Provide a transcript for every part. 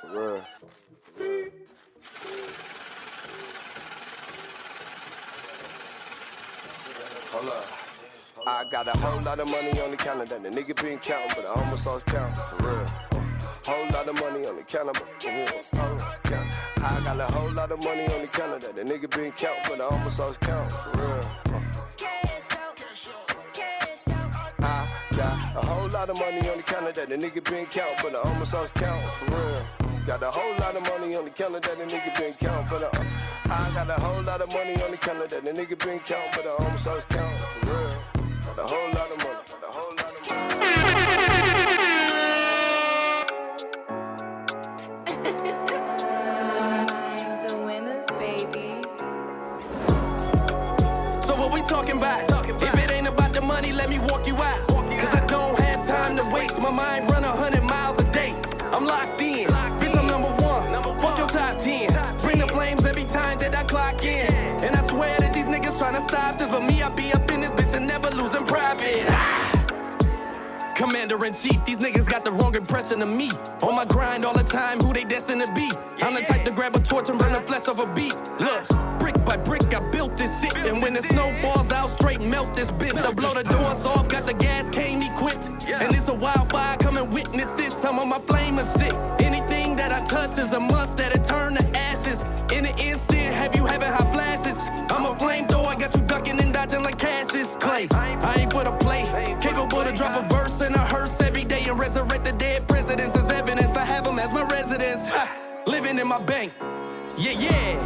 For real. Hold up. I got a whole lot of money on the calendar. The nigga been counting, but I almost lost count. For real. Whole lot of money on the calendar. I got a whole lot of money on the calendar. The nigga been counting, but I almost lost count. For real. I got a whole lot of money on the calendar. The nigga been counting, but I almost lost count. For real. Got a whole lot of money on the calendar. The nigga been counting, but I got a whole lot of money on the calendar. The nigga been counting, but I almost lost count. For real. Got a whole lot of money. Got a whole lot of money. The winners, baby. So what we talking about? If it ain't about the money, let me walk you out. Cause I don't have time to waste. My mind run 100 miles a day. I'm locked in. Bitch, I'm number one. Fuck your top 10. Bring the flames every time that I clock in. And I swear that these niggas tryna stop this, but me, I be up in this bitch and never losing private. Commander-in-chief, these niggas got the wrong impression of me. On my grind all the time, who they destined to be. I'm the type to grab a torch and burn the flesh off a beat. Look, brick by brick, I built this shit. And when the snow falls out, straight melt this bitch. I blow the doors off, got the gas cane equipped. And it's a wildfire, come and witness this. Some of my flame and shit. Anything that I touch is a must that it turn to ashes. In an instant, have you having hot flashes? I'm a flamethrower, got you ducking and dodging like Cassius Clay. I ain't for the play, capable to drop a verse in a hearse every day and resurrect the dead presidents as evidence. I have them as my residence, living in my bank, yeah.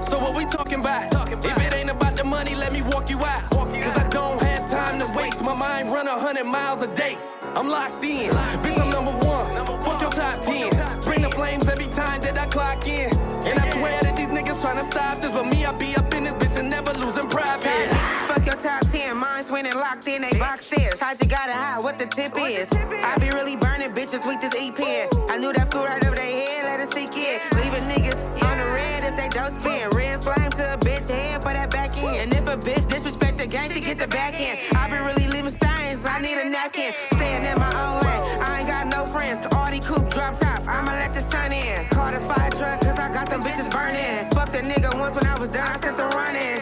So what we talking about? If it ain't about the money, let me walk you out. Cause I don't have time to waste, my mind run 100 miles a day. I'm locked in, bitch, I'm number one. Fuck your top 10. Bring the flames every time that I clock in. And I swear that these niggas tryna stop this, but me, I be up in this bitch and never losing private. Fuck your top 10, mine's winning locked in, they box stairs. How'd you gotta hide what the tip is? I be really burning bitches with this E-pen. I knew that food right over their head, let it sink in. Leaving niggas on the red if they don't spin. Red flame to a bitch head for that back end. And if a bitch disrespect the gang, she get the back end. I be really leaving stains, I need a napkin. Staying in my own lane, I ain't got no friends. Audi coupe, drop top, I'ma let the sun in. Call the fire truck, cause I got them bitches burning. Fuck the nigga once when I was done, I sent them running.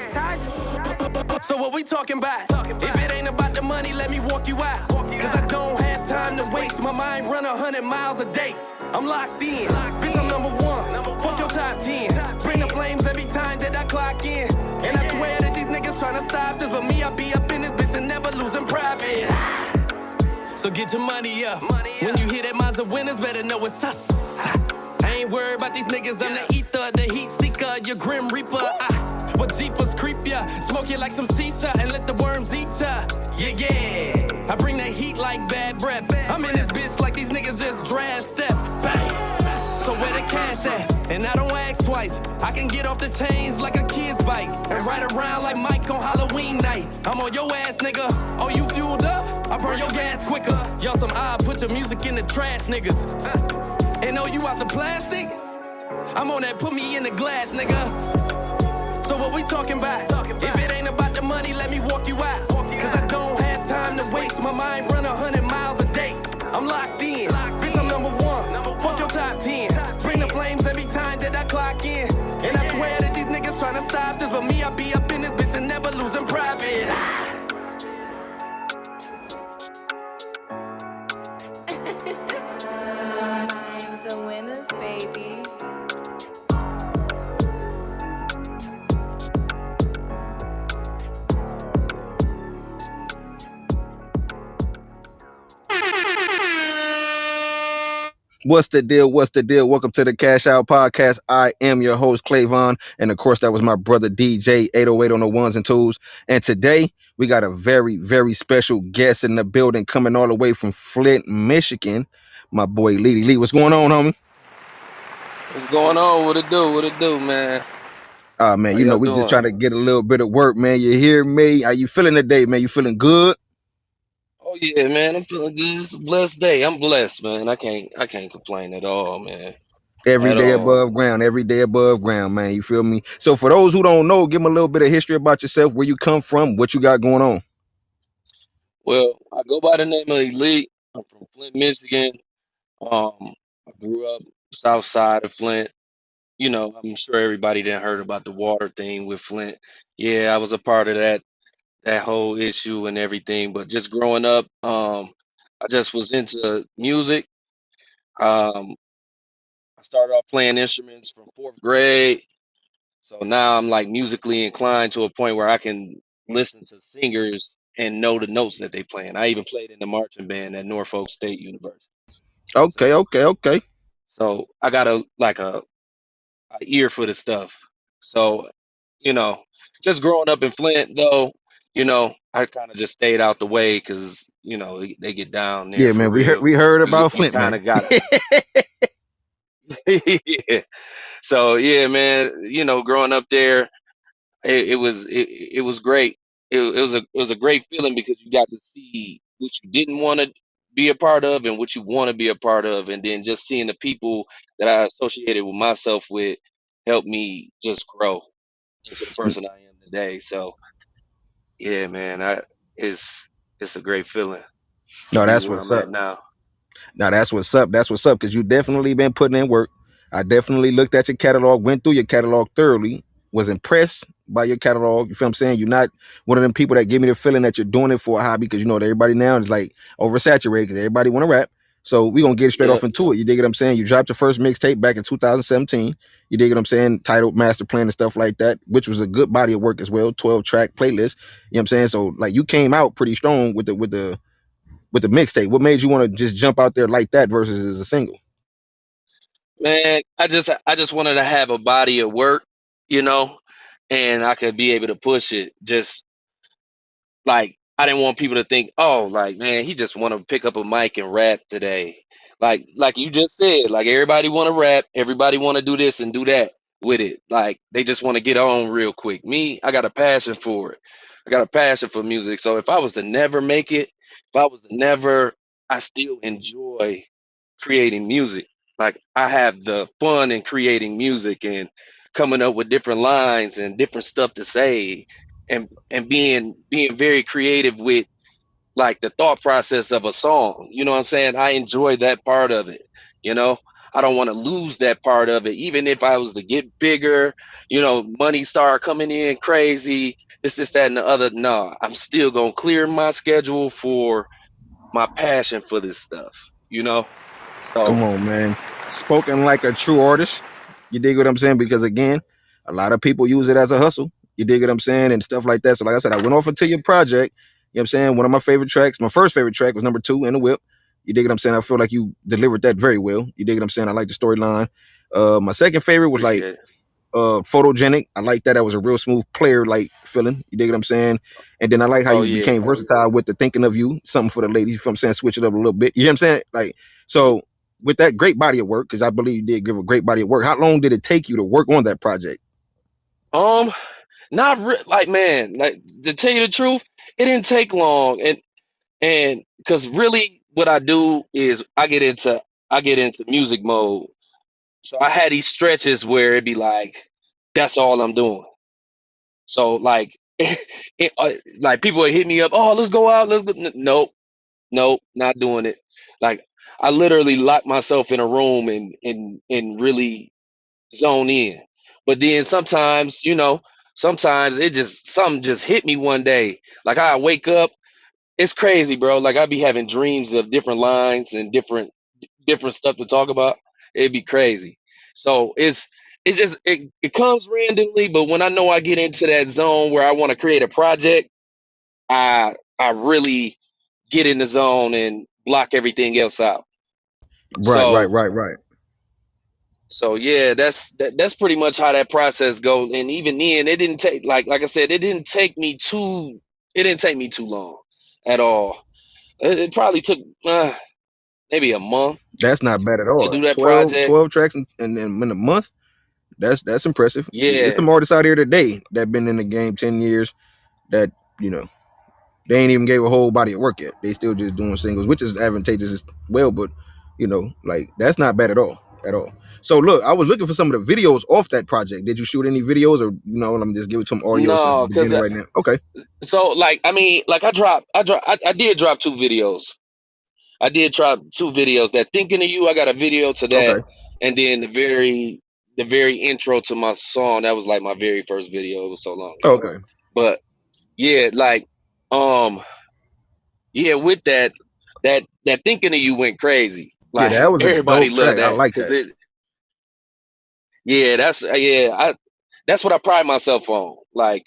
So what we talking about? If it ain't about the money, let me walk you out. Cause I don't have time to waste, my mind run 100 miles a day. I'm locked in, bitch, I'm number one. Fuck your top 10. Bring the flames every time that I clock in. And I swear that these niggas tryna stop this, but me, I be up in this bitch and never losing private. So get your money up. When you hear that mine's of winners, better know it's us. I ain't worried about these niggas, I'm the ether, the heat seeker, your grim reaper. What jeepers creep ya, smoke you like some shisha and let the worms eat ya. Yeah. I bring that heat like bad breath. I'm in this bitch like these niggas just drag step. Bang. So where the cash at? And I don't ask twice. I can get off the chains like a kid's bike and ride around like Mike on Halloween night. I'm on your ass, nigga. Oh, you fueled up? I burn your gas quicker. Y'all some odd, put your music in the trash, niggas. And oh, you out the plastic? I'm on that, put me in the glass, nigga. So what we talking about? If it ain't about the money, let me walk you out. Cause I don't have time to waste, my mind run 100 miles a day. I'm locked in, bitch, I'm number one. Fuck your top 10. Bring the flames every time that I clock in. And I swear that these niggas tryna stop this, but me, I be up in this bitch and never losing private. The winners, baby. What's the deal? What's the deal? Welcome to the Cash Out Podcast. I am your host, Clayvon. And of course, that was my brother, DJ, 808 on the ones and twos. And today, we got a very, very special guest in the building coming all the way from Flint, Michigan. My boy, Lee. Lee, what's going on, homie? What's going on? What it do? What it do, man? Man, How you know, y'all we doing? just trying to get a little bit of work, man. You hear me? How you feeling today, man? You feeling good? Oh yeah, man. I'm feeling good. It's a blessed day. I'm blessed, man. I can't complain at all, man. Every At day all. above ground, man. You feel me? So for those who don't know, give them a little bit of history about yourself, where you come from, what you got going on. Well, I go by the name of Elite. I'm from Flint, Michigan. I grew up south side of Flint. You know, I'm sure everybody didn't heard about the water thing with Flint. Yeah, I was a part of that whole issue and everything. But just growing up, I just was into music. Um, I started off playing instruments from fourth grade. So now I'm like musically inclined to a point where I can listen to singers and know the notes that they playing. I even played in the marching band at Norfolk State University. Okay, So okay, okay. I got a ear for the stuff. So, you know, just growing up in Flint though, I kind of just stayed out the way because they get down there Yeah, for man. We heard real. we heard You about you Flint, kind man. of got yeah. So yeah, man. Growing up there, it was great. It was a great feeling because you got to see what you didn't want to be a part of and what you want to be a part of, and then just seeing the people that I associated with myself with helped me just grow into the person I am today. So yeah, man, it's a great feeling to No, be that's where what's I'm up. at now. Now that's what's up. That's what's up. Because you definitely been putting in work. I definitely looked at your catalog, went through your catalog thoroughly, was impressed by your catalog. You feel what I'm saying? You're not one of them people that give me the feeling that you're doing it for a hobby because you know that everybody now is like oversaturated because everybody want to rap. So we gonna get straight off Yep. into it. You dig what I'm saying? You dropped your first mixtape back in 2017. You dig what I'm saying? Titled Master Plan and stuff like that, which was a good body of work as well. 12 track playlist. You know what I'm saying? So like you came out pretty strong with the mixtape. What made you want to just jump out there like that versus as a single? Man, I just wanted to have a body of work, you know, and I could be able to push it. Just like I didn't want people to think, oh, like man, he just want to pick up a mic and rap today. Like you just said, like everybody want to rap, everybody want to do this and do that with it. Like they just want to get on real quick. Me, I got a passion for it. I got a passion for music. So if I was to never make it, if I was to never, I still enjoy creating music. Like I have the fun in creating music and coming up with different lines and different stuff to say and being very creative with like the thought process of a song. You know what I'm saying? I enjoy that part of it. You know, I don't want to lose that part of it. Even if I was to get bigger, money start coming in crazy, this, that, and the other. No, I'm still gonna clear my schedule for my passion for this stuff. You know, Come so on, man. Spoken like a true artist. You dig what I'm saying? Because again, a lot of people use it as a hustle. You dig what I'm saying? And stuff like that. So, like I said, I went off into your project. You know what I'm saying? One of my favorite tracks, my first favorite track was number 2 in the whip. You dig what I'm saying? I feel like you delivered that very well. You dig what I'm saying? I like the storyline. My second favorite was like appreciate it. photogenic. I like that. That was a real smooth player like feeling. You dig what I'm saying? And then I like how Oh you yeah, became versatile with the thinking of you, something for the ladies. You feel what I'm saying? Switch it up a little bit. You know what I'm saying? Like so with that great body of work, because I believe you did give a great body of work. How long did it take you to work on that project? um, not like man, like to tell you the truth, it didn't take long, and because really what I do is I get into music mode. So I had these stretches where it'd be like that's all I'm doing. So like like people would hit me up, oh let's go out, let's go. Nope, nope, not doing it. Like I literally lock myself in a room and really zone in. But then sometimes it just something just hit me one day. Like I wake up, it's crazy, bro. Like I be having dreams of different lines and different stuff to talk about. It'd be crazy. So it comes randomly, but when I know I get into that zone where I want to create a project, I really get in the zone and block everything else out. Right, right, So right, right. So yeah, that's pretty much how that process goes. And even then, it didn't take like I said, it didn't take me too long at all. It probably took maybe a month That's not bad at to all. do that 12, project. 12 tracks in a month. That's impressive. It's Yeah, some artists out here today that been in the game 10 years that, you know, they ain't even gave a whole body of work yet. They still just doing singles, which is advantageous as well. But like that's not bad at all, at all. So look, I was looking for some of the videos off that project. Did you shoot any videos, or let me just give it some audio since the no, cause beginning right now? Okay, so like I mean, like I did drop 2 videos. I did drop 2 videos. That thinking of you, I got a video to that, okay, and then the very intro to my song, that was like my very first video. It was so long ago. Okay. But yeah, like um yeah, with that thinking of you went crazy. Yeah, Like that was a everybody dope loved track. I that like because that. it that's what I pride myself on. Like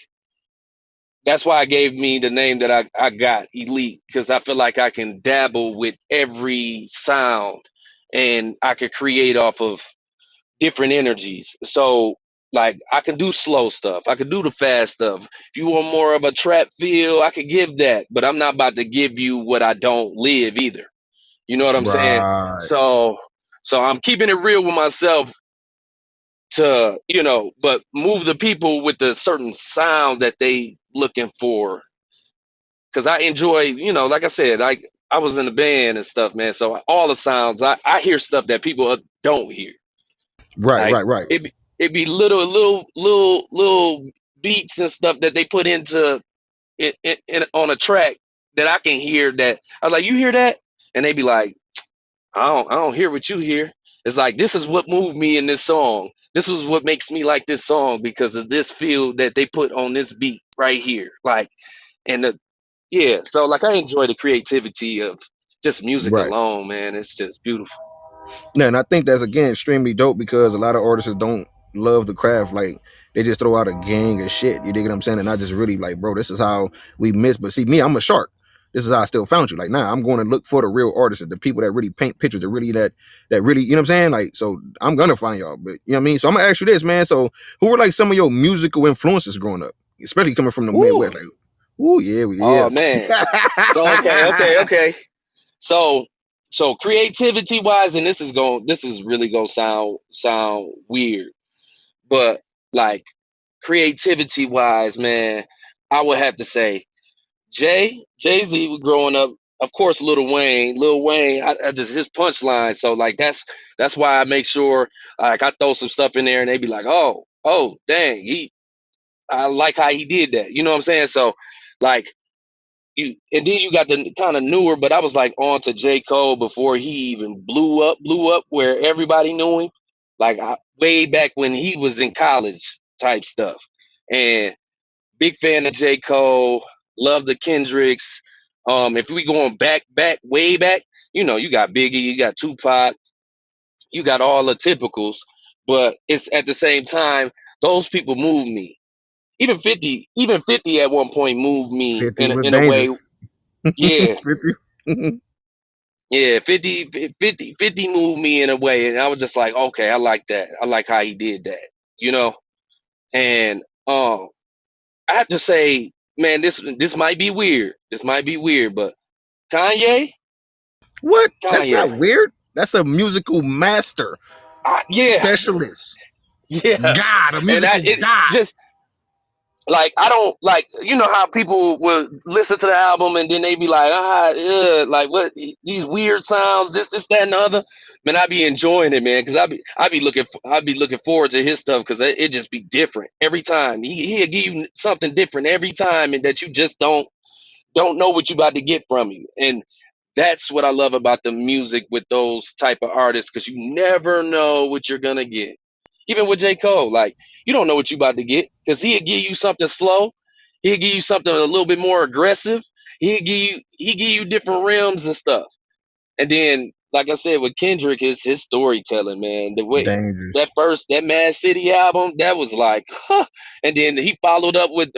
that's why I gave me the name that I got, Elite, because I feel like I can dabble with every sound and I could create off of different energies. So like I can do slow stuff. I can do the fast stuff. If you want more of a trap feel, I could give that. But I'm not about to give you what I don't live either. You know what I'm saying? Right. So I'm keeping it real with myself to, but move the people with a certain sound that they looking for. Cause I enjoy, like I said, I was in the band and stuff, man. So all the sounds, I hear stuff that people don't hear. Right, Like right, right. it be little beats and stuff that they put into on a track that I can hear. That I was like, you hear that? And they be like, I don't hear what you hear. It's like this is what moved me in this song. This is what makes me like this song because of this feel that they put on this beat right here. Like, and yeah, so like I enjoy the creativity of just music Right. alone, man. It's just beautiful. Yeah, and I think that's again extremely dope because a lot of artists don't love the craft. Like they just throw out a gang of shit. You dig what I'm saying? And I just really like, bro, this is how we miss. But see, me, I'm a shark. This is how I still found you. Like, nah, I'm going to look for the real artists, the people that really paint pictures, that really, you know what I'm saying? Like, so I'm gonna find y'all. But you know what I mean? So I'm gonna ask you this, man. So who were like some of your musical influences growing up, especially coming from the Woo! Midwest? Like, oh yeah, Oh man. So okay. So creativity wise, and this is really gonna sound weird, but like creativity wise, man, I would have to say Jay Z was growing up. Of course, Lil Wayne. I just his punchline. So like that's why I make sure like I throw some stuff in there, and they be like, oh, dang, I like how he did that. You know what I'm saying? So like and then you got the kind of newer, but I was like on to J. Cole before he even blew up where everybody knew him. Like way back when he was in college type stuff. And big fan of J. Cole, love the Kendricks. If we going way back, you got Biggie, you got Tupac, you got all the typicals, but it's at the same time, those people move me. Even 50 at one point moved me 50 was in a way. dangerous. Yeah, 50. yeah, 50 moved me in a way, and I was just like, okay, I like that. I like how he did that, you know. And I have to say, man, this might be weird. This might be weird, but Kanye, What? That's Kanye, not weird. That's a musical master, yeah, specialist, yeah, god, a and musical it god. just like I don't like how people will listen to the album and then they be like like what these weird sounds this that and the other. Man, I be enjoying it, man, because I be looking forward to his stuff because it just be different every time. He'll give you something different every time and that you just don't know what you about to get from him. And that's what I love about the music with those type of artists because you never know what you're gonna get. Even with J. Cole, like you don't know what you about to get because he'll give you something slow, he'll give you something a little bit more aggressive, he give you different realms and stuff. And then, like I said, with Kendrick, his storytelling, man, the way Dangerous. that Mad City album, that was like, huh. And then he followed up with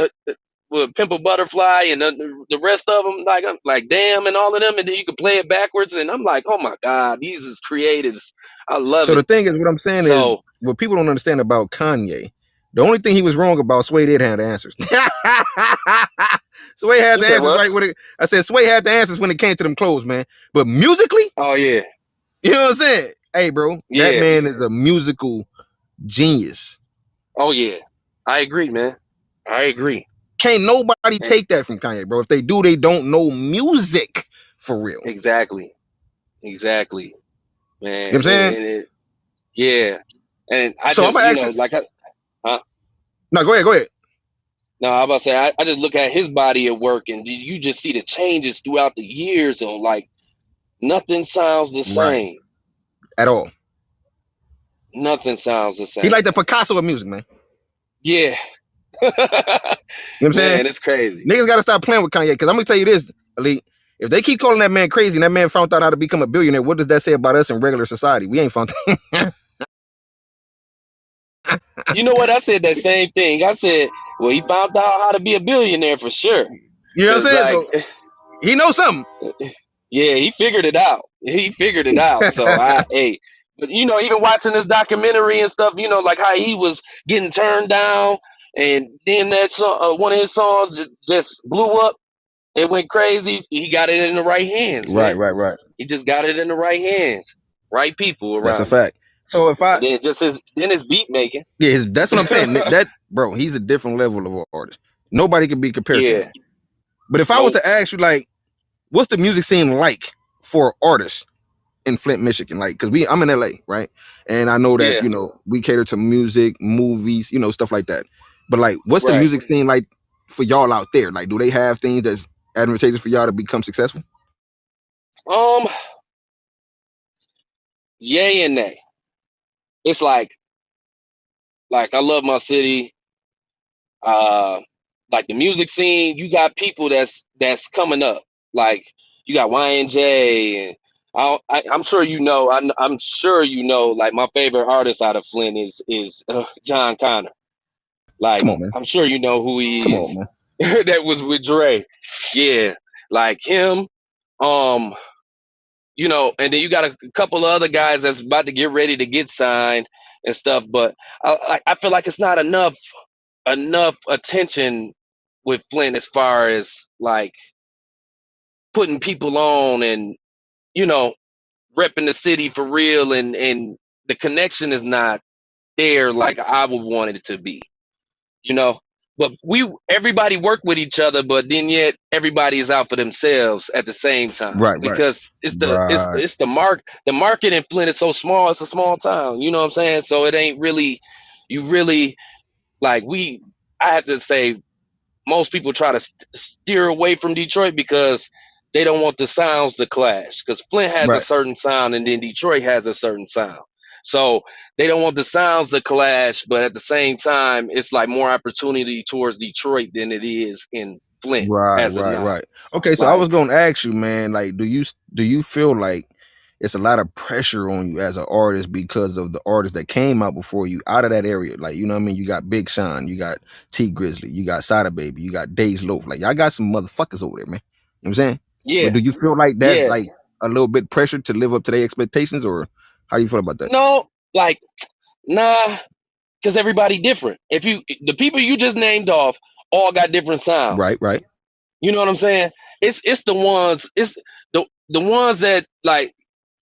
Pimple Butterfly and the rest of them, like I'm like damn, and all of them, and then you can play it backwards, and I'm like, oh my god, these is creatives. I love So the it. thing is, what I'm saying is, So what people don't understand about Kanye, the only thing he was wrong about, Sway did have the answers. Sway had you the said answers what? right when it. I said Sway had the answers when it came to them clothes, man. But musically, Oh yeah, you know what I'm saying? Hey, bro, that yeah, man is a musical genius. oh yeah. I agree, man. I agree. Can't nobody And take that from Kanye, bro. If they do, they don't know music for real. exactly, exactly, You know what man. I'm saying? Yeah. And I So I'm just, gonna ask you. like huh? No, go ahead, go ahead. No, I was about to say I just look at his body of work and you just see the changes throughout the years, and like nothing sounds the Right. same. At all. Nothing sounds the He like same. the Picasso of music, man. Yeah. You know what I'm saying? Man, it's crazy. Niggas gotta stop playing with Kanye. Cause I'm gonna tell you this, Elite. If they keep calling that man crazy and that man found out how to become a billionaire, what does that say about us in regular society? We ain't found. You know what? I said that same thing. I said, well, he found out how to be a billionaire for sure. You know what I'm Cause saying? like, So he knows something. yeah, he figured it out. He figured it out. So hey, but even watching this documentary and stuff, like how he was getting turned down, and then that song, one of his songs just blew up. It went crazy. He got it in the right hands, Right, man. right, right. He just got it in the right hands, right people That's a around him, fact. So if I and then his beat making. that's what I'm saying. That bro, he's a different level of artist. Nobody can be compared to Yeah. him. But if I was Nope. to ask you, like, what's the music scene like for artists in Flint, Michigan? Like, cause I'm in LA, right? And I know that, Yeah. we cater to music, movies, stuff like that. But like, what's the Right. music scene like for y'all out there? Like, do they have things that's advantageous for y'all to become successful? Um. Yay and nay. It's like I love my city. Uh, like the music scene, you got people that's coming up. Like you got YNJ, and I'm sure you know. I'm sure you know. Like my favorite artist out of Flint is John Connor. Like Come on, man. I'm sure you know who Come he on, is. man. That was with Dre. Yeah, like him. Um, and then you got a couple of other guys that's about to get ready to get signed and stuff. But I feel like it's not enough attention with Flint as far as like putting people on and you know repping the city for real, and the connection is not there like I would want it to be. You know, but everybody work with each other, but then yet everybody is out for themselves at the same time Right, right, because it's the it's right. it's the market in Flint is so small. It's a small town. You know what I'm saying? So it ain't really you really like we. I have to say most people try to steer away from Detroit because they don't want the sounds to clash. Because Flint has a Right. certain sound, and then Detroit has a certain sound. So they don't want the sounds to clash, but at the same time, it's like more opportunity towards Detroit than it is in Flint Right, as of right, now. right. Okay, so I Like, was gonna ask you, man, like, do you feel like it's a lot of pressure on you as an artist because of the artists that came out before you out of that area? Like, you know what I mean? You got Big Sean, you got T Grizzly, you got Sada Baby, you got Days Loaf. Like, y'all got some motherfuckers over there, man. You know what I'm saying? But yeah, do you feel like that's yeah, like a little bit pressure to live up to their expectations, or how do you feel about that? no, like, nah, because everybody different. If the people you just named off all got different sounds. Right, right, You know what I'm saying? It's the ones the ones that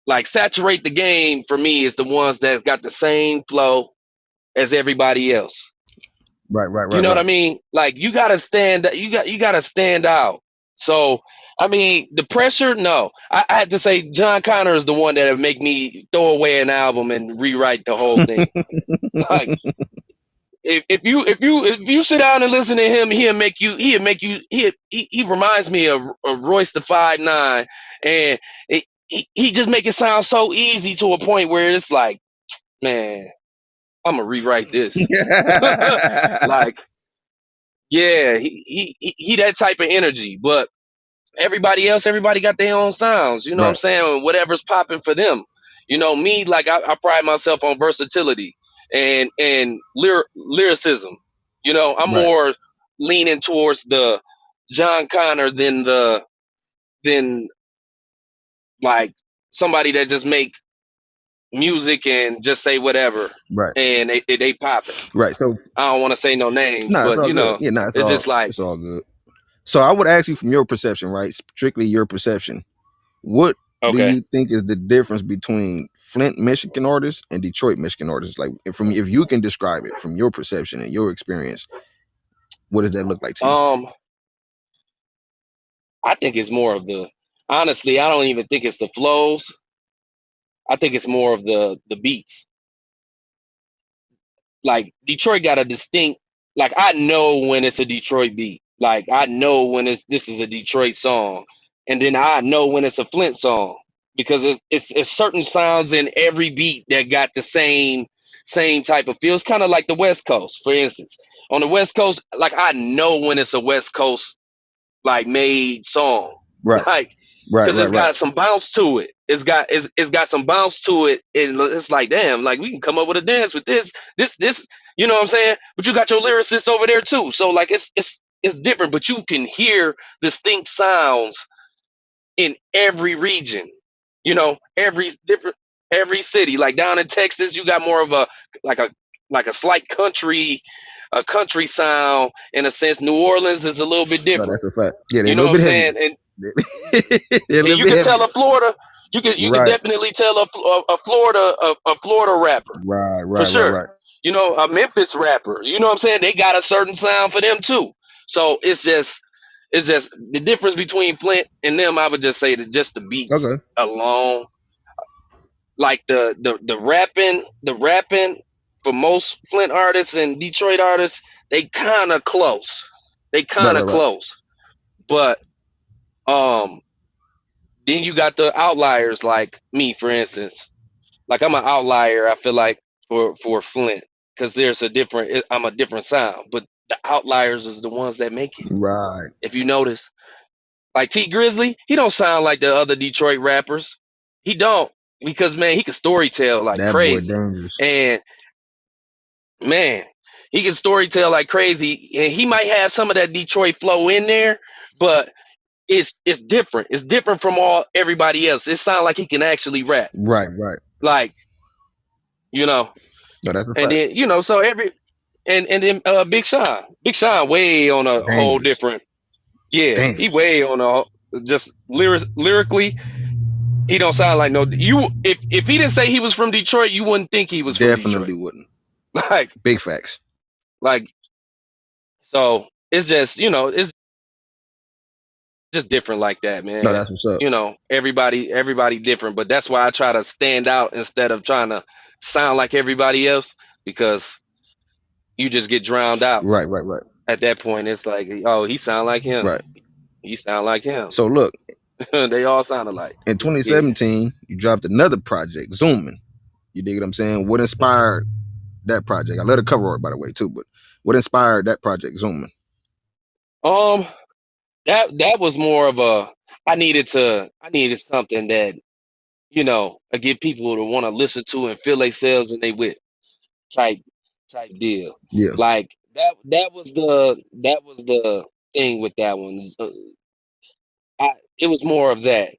like saturate the game for me is the ones that got the same flow as everybody else. right, right, You right, know what I right. mean? Like you gotta stand out. So I mean the pressure, no. I have to say John Connor is the one that would make me throw away an album and rewrite the whole thing. Like if you sit down and listen to him, he reminds me of Royce the 5'9", and he just make it sound so easy to a point where it's like, man, I'm gonna rewrite this. Like, yeah, he that type of energy, but everybody got their own sounds. You know what I'm Right, saying? Whatever's popping for them. Me, like I pride myself on versatility and lyricism. I'm right, more leaning towards the John Connor than like somebody that just make music and just say whatever right, and they popping. right. So I don't want to say no names, nah, it's but all good. Yeah, nah, it's just like, it's all good. So I would ask you from your perception, right? Strictly your perception. What do okay. you think is the difference between Flint, Michigan artists and Detroit, Michigan artists? Like, if you can describe it from your perception and your experience, what does that look like to you? Um, I think it's more of the honestly, I don't even think it's the flows. I think it's more of the beats. Like Detroit got a distinct like I know when it's a Detroit beat. Like I know when this is a Detroit song. And then I know when it's a Flint song. because it's certain sounds in every beat that got the same type of feel. It's kind of like the West Coast, for instance. On the West Coast, like I know when it's a West Coast like made song, Right, like right, because right, it's right. got some bounce to it. It's got some bounce to it, and it's like damn, like we can come up with a dance with this. You know what I'm saying? But you got your lyricists over there too, so like it's different, but you can hear distinct sounds in every region. You know, every different every city. Like down in Texas, you got more of like a like a slight a country sound in a sense. New Orleans is a little bit No, different. that's a fact. Yeah, they're a You know little what I'm bit heavier. saying? They're a And little you bit can tell heavier. a Florida. You can Right, definitely tell a Florida rapper right, for right, right, sure. right. You know, a Memphis rapper. You know what I'm saying? They got a certain sound for them too. So it's just the difference between Flint and them. I would just say that just the beats Okay. alone, like the rapping for most Flint artists and Detroit artists, they kind of close. They Right, kind right, of right. close, but um, then you got the outliers like me, for instance. Like I'm an outlier. I feel like for Flint because there's a different. I'm a different sound, but the outliers is the ones that make it. Right. If you notice, like T Grizzly, he don't sound like the other Detroit rappers. He don't because man, he can story tell like That boy crazy, dangerous. and man, he can story tell like crazy, and he might have some of that Detroit flow in there, but it's different. It's different from all everybody else. It sounds like he can actually rap, Right, right. like you know. No, that's a And fact. then so every and then Big Sean, way on a whole Dangerous. different. Yeah, he Dangerous. way on just lyrically. He don't sound like no you. If he didn't say he was from Detroit, you wouldn't think he was from Detroit. Definitely wouldn't. Like Big facts. like so it's just it's just different like that, No, man. that's what's up. Everybody different, but that's why I try to stand out instead of trying to sound like everybody else because you just get drowned out. Right, right, right, At that point, it's like, oh, he sound like him. right. He sound like him. So look, They all sound alike. in Yeah. 2017, you dropped another project, Zooming. You dig what I'm saying? What inspired that project? I love the cover art, by the way, too. But what inspired that project, Zooming? Um, that was more of a I needed something that get people to want to listen to and feel themselves and they with type type deal. Yeah. Like that was the thing with that one. It was more of that.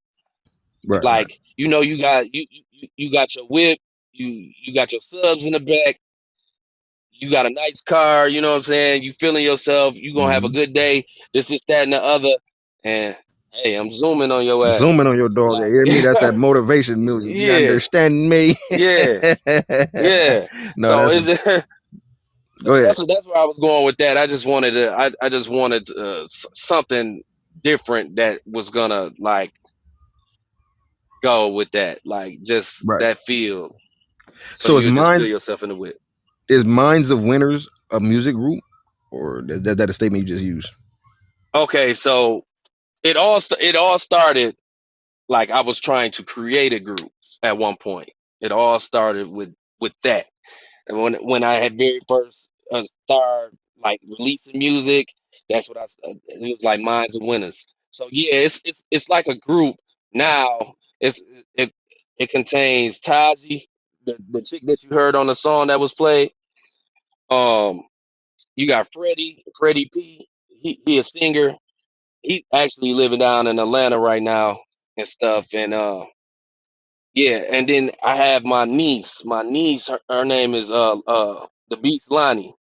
Right, right. Like you got your whip, you got your subs in the back, you got a nice car, you know what I'm saying? You feeling yourself, you gonna have a Hmm. good day, this, that, and the other. And hey, I'm zooming on your ass. Zooming on your dog. You Like hear me? That's that motivation music. You yeah, understand me? yeah, yeah. No, So that's is what's, it go so ahead. that's where I was going with that. I just wanted something different that was gonna like go with that. Like just Right. that feel. So So is you just feel Minds yourself in the whip. is Minds of Winners a music group, or is that a statement you just used? Okay, so it all started like I was trying to create a group at one point. It all started with that, and when I had very first started like releasing music, that's what it was like Minds of Winners. So yeah, it's like a group now. It it contains Taji, the chick that you heard on the song that was played. Um, you got Freddie P. He a singer. He actually living down in Atlanta right now and stuff. And yeah, and then I have my niece. My niece, her name is the Beast Lonnie.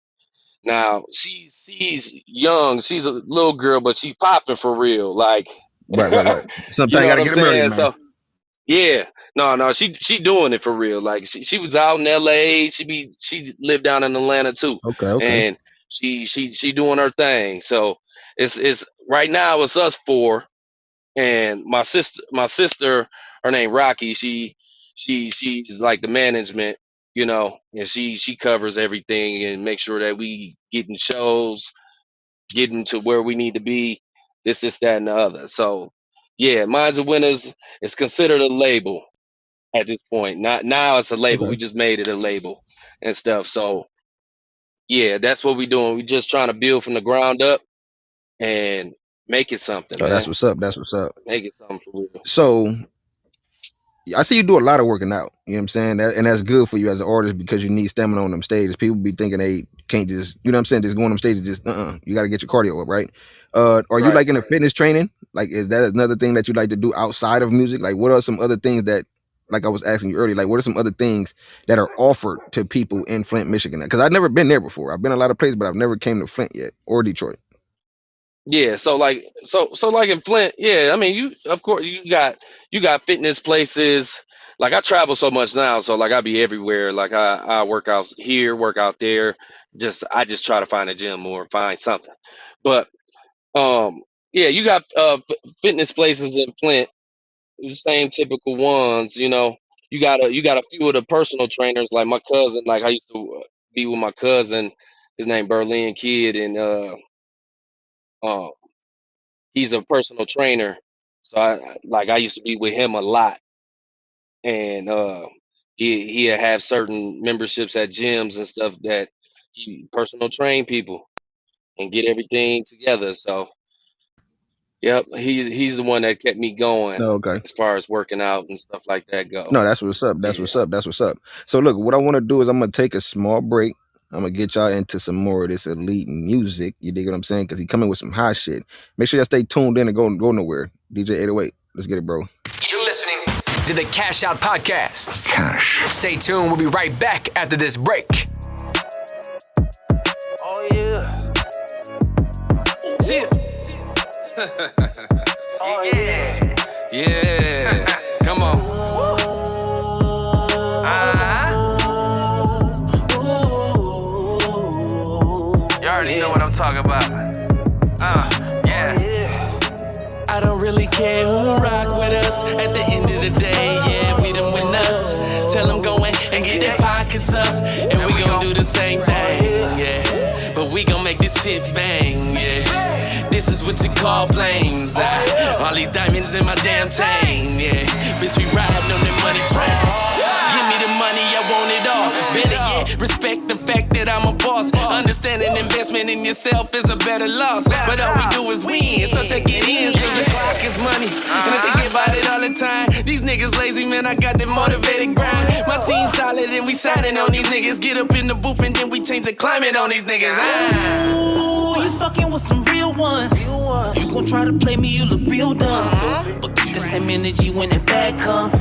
Now she's young. She's a little girl, but she's popping for real. Like, Right, right, right. you Sometimes you know what gotta I'm get them married, saying? man. So yeah, no, she doing it for real. Like she was out in L.A. She lived down in Atlanta too, Okay, okay. and she doing her thing. So it's right now it's us four and my sister, her name Rocky. She's like the management, and she covers everything and make sure that we getting shows, getting to where we need to be, this, that, and the other. So Yeah, Minds of Winners is considered a label at this point. Not now it's a label. Okay. We just made it a label and stuff. So yeah, that's what we doing. We just trying to build from the ground up and make it something, Oh, that's man. what's up. That's what's up. Make it something for real. So I see you do a lot of working out. You know what I'm saying? And that's good for you as an artist because you need stamina on them stages. People be thinking they can't just, you know what I'm saying, just go on them stages, just you got to get your cardio up, right? Are you Right. like in a fitness training? Like, is that another thing that you like to do outside of music? Like, what are some other things that, like I was asking you earlier, like what are some other things that are offered to people in Flint, Michigan? Because I've never been there before. I've been a lot of places, but I've never came to Flint yet or Detroit. Yeah, so like in Flint, yeah, I mean you of course you got fitness places. Like I travel so much now, so like I be everywhere. Like I work out here, work out there. I just try to find a gym or find something. But yeah, you got fitness places in Flint, the same typical ones, you know. You got a few of the personal trainers like my cousin, like I used to be with my cousin, his name Berlin Kid and uh he's a personal trainer. So I used to be with him a lot, and he'd have certain memberships at gyms and stuff that he personal train people and get everything together. So yep, he's the one that kept me going Oh, okay. as far as working out and stuff like that go. No, that's what's up. That's Yeah. what's up. That's what's up. So look, what I want to do is I'm gonna take a small break. I'm gonna get y'all into some more of this elite music. You dig what I'm saying? Because he coming with some hot shit. Make sure y'all stay tuned in and go nowhere. DJ 808. Let's get it, bro. You're listening to the Cash Out Podcast. Cash. Stay tuned. We'll be right back after this break. Oh yeah. See Oh yeah. Yeah. Come on. You already know what I'm talking about. Yeah. I don't really care who rock with us. At the end of the day, yeah, we them win us. Tell them go in and get their pockets up, and we gon' do the same thing, yeah. But we gon' make this shit bang, yeah. This is what you call flames. All these diamonds in my damn chain, yeah. Bitch, we riding on that money train. Give me the money, I want it all. Better yet, respect the fact that I'm a boss. Understanding investment in yourself is a better loss. But all we do is win, so check it in, cause the clock is money. And I think about it all the time. These niggas lazy, man, I got that motivated grind. My team solid and we shining on these niggas. Get up in the booth and then we change the climate on these niggas. Ooh, you fucking with some real ones. You gon' try to play me, you look real dumb. But keep the same energy when the bad come.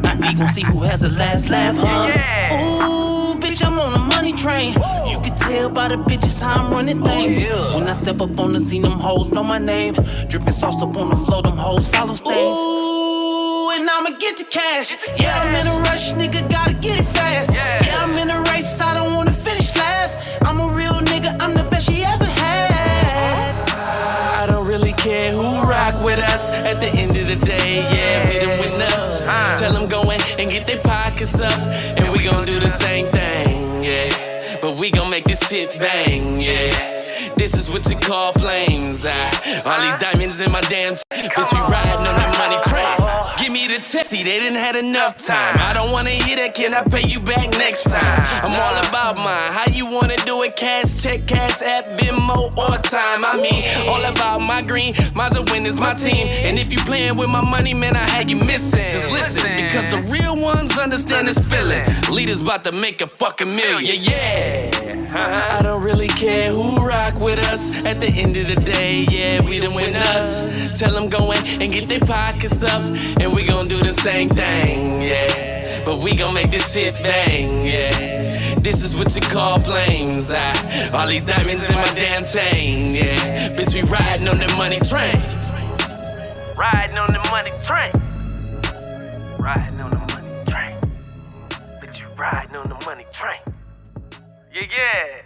And we gon' see who has the last laugh, huh? Ooh, bitch, I'm on a money train. You can tell by the bitches how I'm running things. When I step up on the scene, them hoes know my name. Drippin' sauce up on the floor, them hoes follow stains. Ooh, and I'ma get the cash. Yeah, I'm in a rush, nigga, gotta get it fast. Yeah, I'm in a race, I don't wanna finish last. I'm a real nigga, I'm the best she ever had. I don't really care who rock with us. At the end of the day, yeah, we them win us. Tell them go in and get their pockets up, and we gon' do the same thing, yeah. But we gon' make this shit bang, yeah. This is what you call flames. All these diamonds in my damn bitch, we riding on that money train. Give me the check, see they didn't had enough time. I don't wanna hear that, can I pay you back next time? I'm all about mine, how you wanna do it? Cash, check, cash, app, Venmo, or time. I mean, all about my green, mine's a win is my team. And if you playing with my money, man, I had you missing. Just listen, because the real ones understand this feeling. Leaders about to make a fucking million, yeah. I don't really care who rock with us. At the end of the day, yeah, we them win us. Tell them go in and get their pockets up, and we gon' do the same thing, yeah. But we gon' make this shit bang, yeah. This is what you call flames. All these diamonds in my damn chain, yeah. Bitch, we riding on the money train. Riding on the money train. Riding on the money train. Bitch, you riding on the money train. Yeah.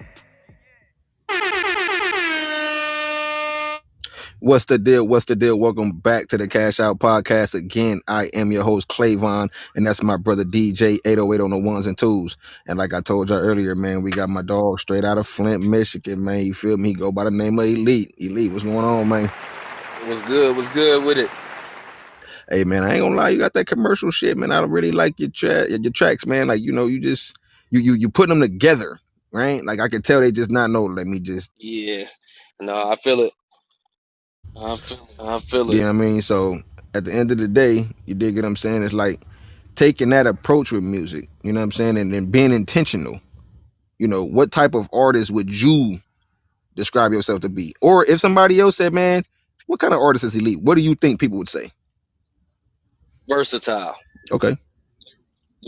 What's the deal? What's the deal? Welcome back to the Cash Out Podcast. Again, I am your host, Clayvon, and that's my brother DJ 808 on the ones and twos. And like I told y'all earlier, man, we got my dog straight out of Flint, Michigan, man. You feel me? He go by the name of Elite. Elite, what's going on, man? What's good? What's good with it? Hey man, I ain't gonna lie, you got that commercial shit, man. I don't really like your tracks, man. Like, you know, you just you put them together, right? Like I can tell they just not know. Let me just, Yeah. No, I feel it. I feel you it. know what I mean? So at the end of the day, you dig what I'm saying? It's like taking that approach with music, you know what I'm saying, and then being intentional. You know, what type of artist would you describe yourself to be? Or if somebody else said, man, what kind of artist is Elite? What do you think people would say? Versatile, Okay.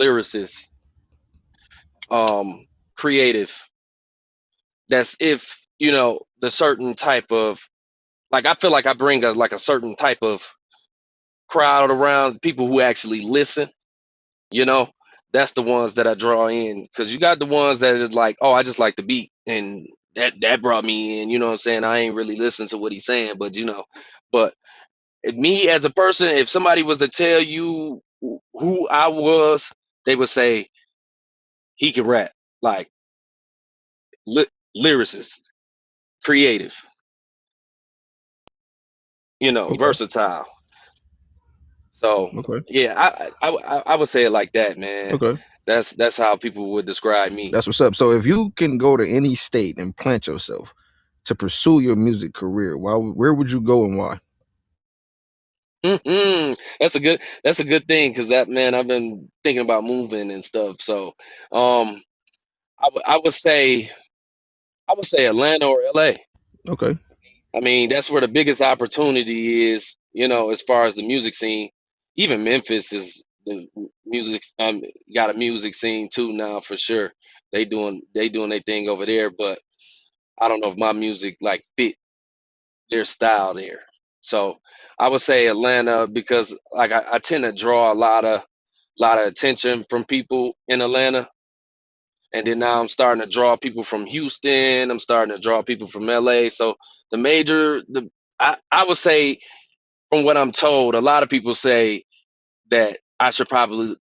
lyricist, creative. That's if, you know, the certain type of, like, I feel like I bring a certain type of crowd around, people who actually listen, you know. That's the ones that I draw in, because you got the ones that is like, oh, I just like the beat, and that brought me in, you know what I'm saying? I ain't really listening to what he's saying, but you know. But me as a person, if somebody was to tell you who I was, they would say he can rap, like, lyricist, creative, you know, Okay. versatile. So Okay. yeah, I would say it like that, man. Okay. That's how people would describe me. That's what's up. So if you can go to any state and plant yourself to pursue your music career, where would you go and why? That's a good thing, because that, man, I've been thinking about moving and stuff. So um I would say Atlanta or LA. Okay. I mean, that's where the biggest opportunity is, you know, as far as the music scene. Even Memphis is the music, got a music scene too now, for sure. They doing their thing over there, but I don't know if my music like fit their style there. So I would say Atlanta, because like I tend to draw a lot of attention from people in Atlanta. And then now I'm starting to draw people from Houston. I'm starting to draw people from LA. So I would say, from what I'm told, a lot of people say that I should probably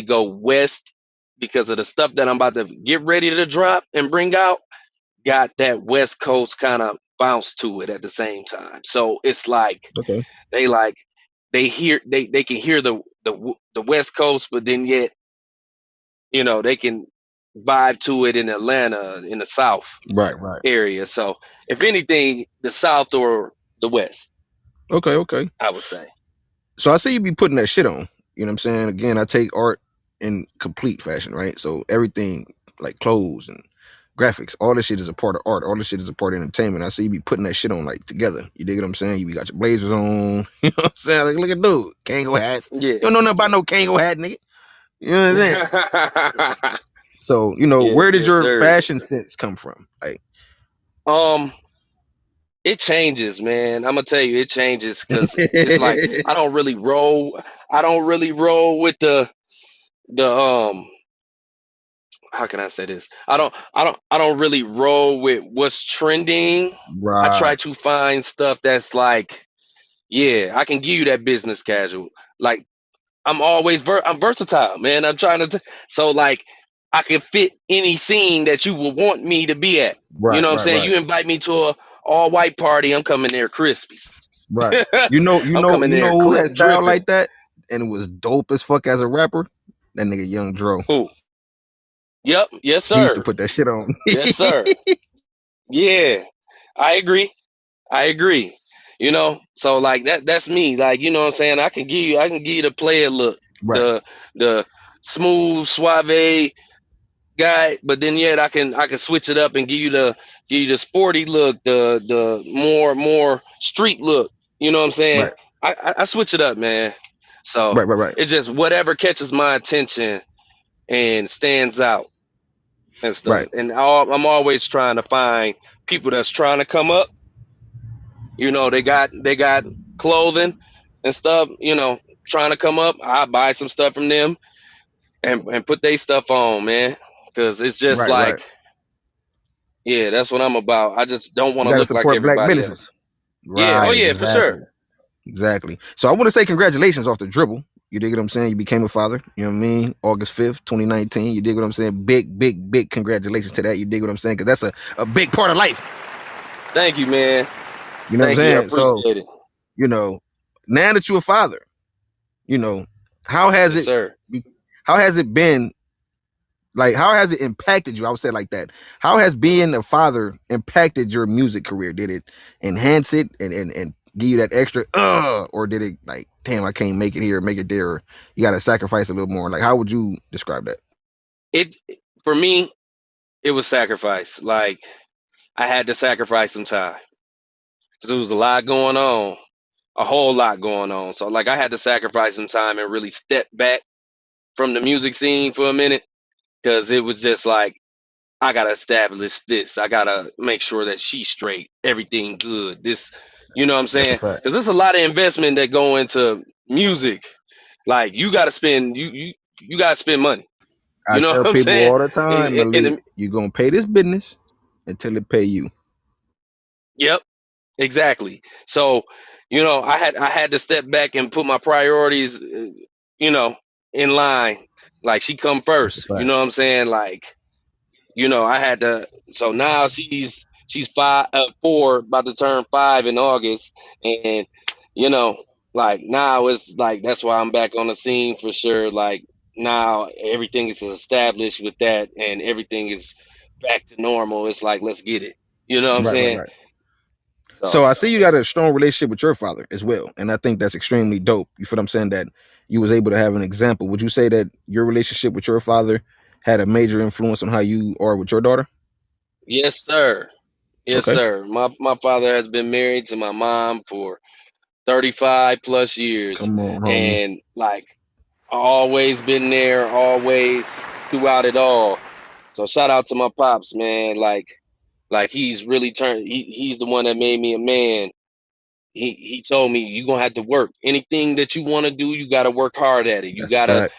go west, because of the stuff that I'm about to get ready to drop and bring out. Got that West Coast kind of bounce to it at the same time. So it's like Okay. they like they can hear the West Coast, but then yet, you know, they can vibe to it in Atlanta, in the South Right. Right. area. So if anything, the South or the West, Okay. Okay. I would say. So I see you be putting that shit on. You know what I'm saying? Again, I take art in complete fashion, right? So everything like clothes and graphics, all this shit is a part of art. All this shit is a part of entertainment. I see you be putting that shit on like together. You dig what I'm saying? You be got your blazers on. You know what I'm saying? Like, look at dude, Kango hats. Yeah. You don't know nothing about no Kango hat, nigga. You know what I'm saying? So, you know, Yeah, where did yes, your sir. fashion sense come from? Like, It changes, man. I'm gonna tell you, it changes, because it's like I don't really roll. I don't really roll with the. How can I say this? I don't really roll with what's trending. I try right. to find stuff that's like, yeah, I can give you that business casual. Like, I'm versatile, man. I'm trying to so like I can fit any scene that you would want me to be at. You Right, know what I'm right, saying? right, You invite me to a all white party, I'm coming there crispy. right. You know, I'm coming you there know who had style dripping. like that and it was dope as fuck as a rapper? That nigga Young Dro. Who? Yep. Yes, He used to sir. put that shit on. Yes, sir. Yeah. I agree. I agree. You know, so like that's me. Like, you know what I'm saying? I can give you the player look, Right, the smooth, suave guy, but then yet I can switch it up and give you the sporty look, the more street look. You know what I'm saying? right, I switch it up, man. So right, right, right, it's just whatever catches my attention and stands out and stuff. right, And I'm always trying to find people that's trying to come up. You know, they got clothing and stuff. You know, trying to come up. I buy some stuff from them and put their stuff on, man. Because it's just right, right. like, yeah, that's what I'm about. I just don't want You to gotta look like support black everybody businesses. else. Yeah. Oh Right, yeah, for exactly. sure. Exactly. So I want to say congratulations off the dribble. You dig what I'm saying? You became a father. You know what I mean? August 5th, 2019. You dig what I'm saying? Big, big, big congratulations to that. You dig what I'm saying? Because that's a big part of life. Thank you, man. You know what I'm Thank you. I saying? So, appreciate it. you know, now that you're a father, you know, how has Yes, it sir. how has it been, like, how has it impacted you? I would say like that. How has being a father impacted your music career? Did it enhance it and give you that extra or did it like, damn, I can't make it here, make it there, or you gotta sacrifice a little more? Like, how would you describe that? It for me, it was sacrifice. Like I had to sacrifice some time because there was a lot going on, a whole lot going on. So like I had to sacrifice some time and really step back from the music scene for a minute because it was just like I gotta establish this. I gotta make sure that she's straight, everything good. This, you know what I'm That's a saying? fact. Because there's a lot of investment that go into music. Like you gotta spend you gotta spend money. I You know tell what I'm people saying? all the time, Malik, you gonna pay this business until it pay you. Yep, exactly. So, you know, I had to step back and put my priorities, you know, in line. Like she come That's a first. You fact. know what I'm saying? Like, you know, I had to. So now she's 4, about to turn 5 in August, and you know, like now it's like that's why I'm back on the scene for sure. Like now everything is established with that, and everything is back to normal. It's like let's get it. You know what I'm Right, right, saying? right. So So I see you got a strong relationship with your father as well, and I think that's extremely dope. You feel what I'm saying? That you was able to have an example. Would you say that your relationship with your father had a major influence on how you are with your daughter? yes, sir. Yes, Okay, sir. My father has been married to my mom for 35 plus years, come on, homie. and like always been there, always throughout it all. So shout out to my pops, man. Like he's really turned. He's the one that made me a man. He told me you gonna have to work. Anything that you want to do, you gotta work hard at it. You That's a gotta. fact.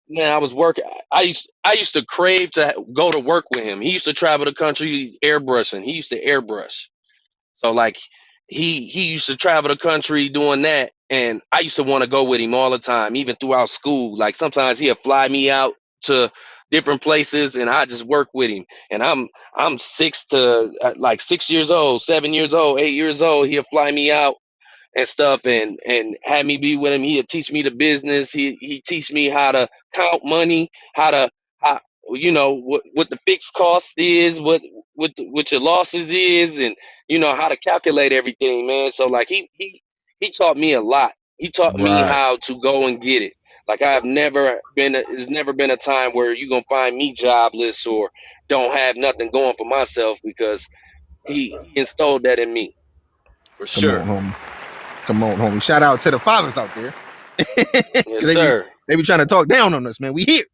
Man, I was working. I used to crave to go to work with him. He used to travel the country airbrushing. He used to airbrush. So like he used to travel the country doing that, and I used to want to go with him all the time, even throughout school. Like sometimes he'd fly me out to different places, and I just work with him. And I'm 6 years old, 7 years old, 8 years old. He'll fly me out and stuff and had me be with him. He'd teach me the business. He teach me how to count money, how you know what the fixed cost is, what your losses is, and you know how to calculate everything, man. So like he taught me a lot. He taught me Right. how to go and get it. Like I've never been there's never been a time where you're gonna find me jobless or don't have nothing going for myself because he installed that in me for Come sure. on, homie. Come on, homie. Shout out to the fathers out there. Yes, Cause sir. they be trying to talk down on us, man. We here.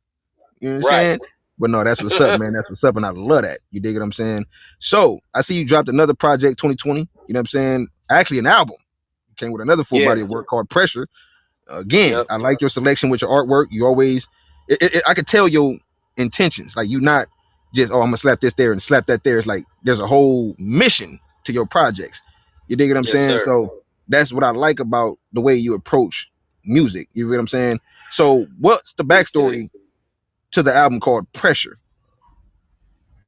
You know what I'm Right. saying? But no, that's what's up, man. That's what's up, and I love that. You dig what I'm saying? So I see you dropped another project 2020. You know what I'm saying? Actually, an album. You came with another full body Yeah. of work called Pressure. Again, Yep. I like your selection with your artwork. You always, I could tell your intentions. Like you not just, oh, I'm gonna slap this there and slap that there. It's like there's a whole mission to your projects. You dig what I'm Yes, saying? sir. So that's what I like about the way you approach music. You know what I'm saying? So what's the Appreciate it. backstory to the album called Pressure?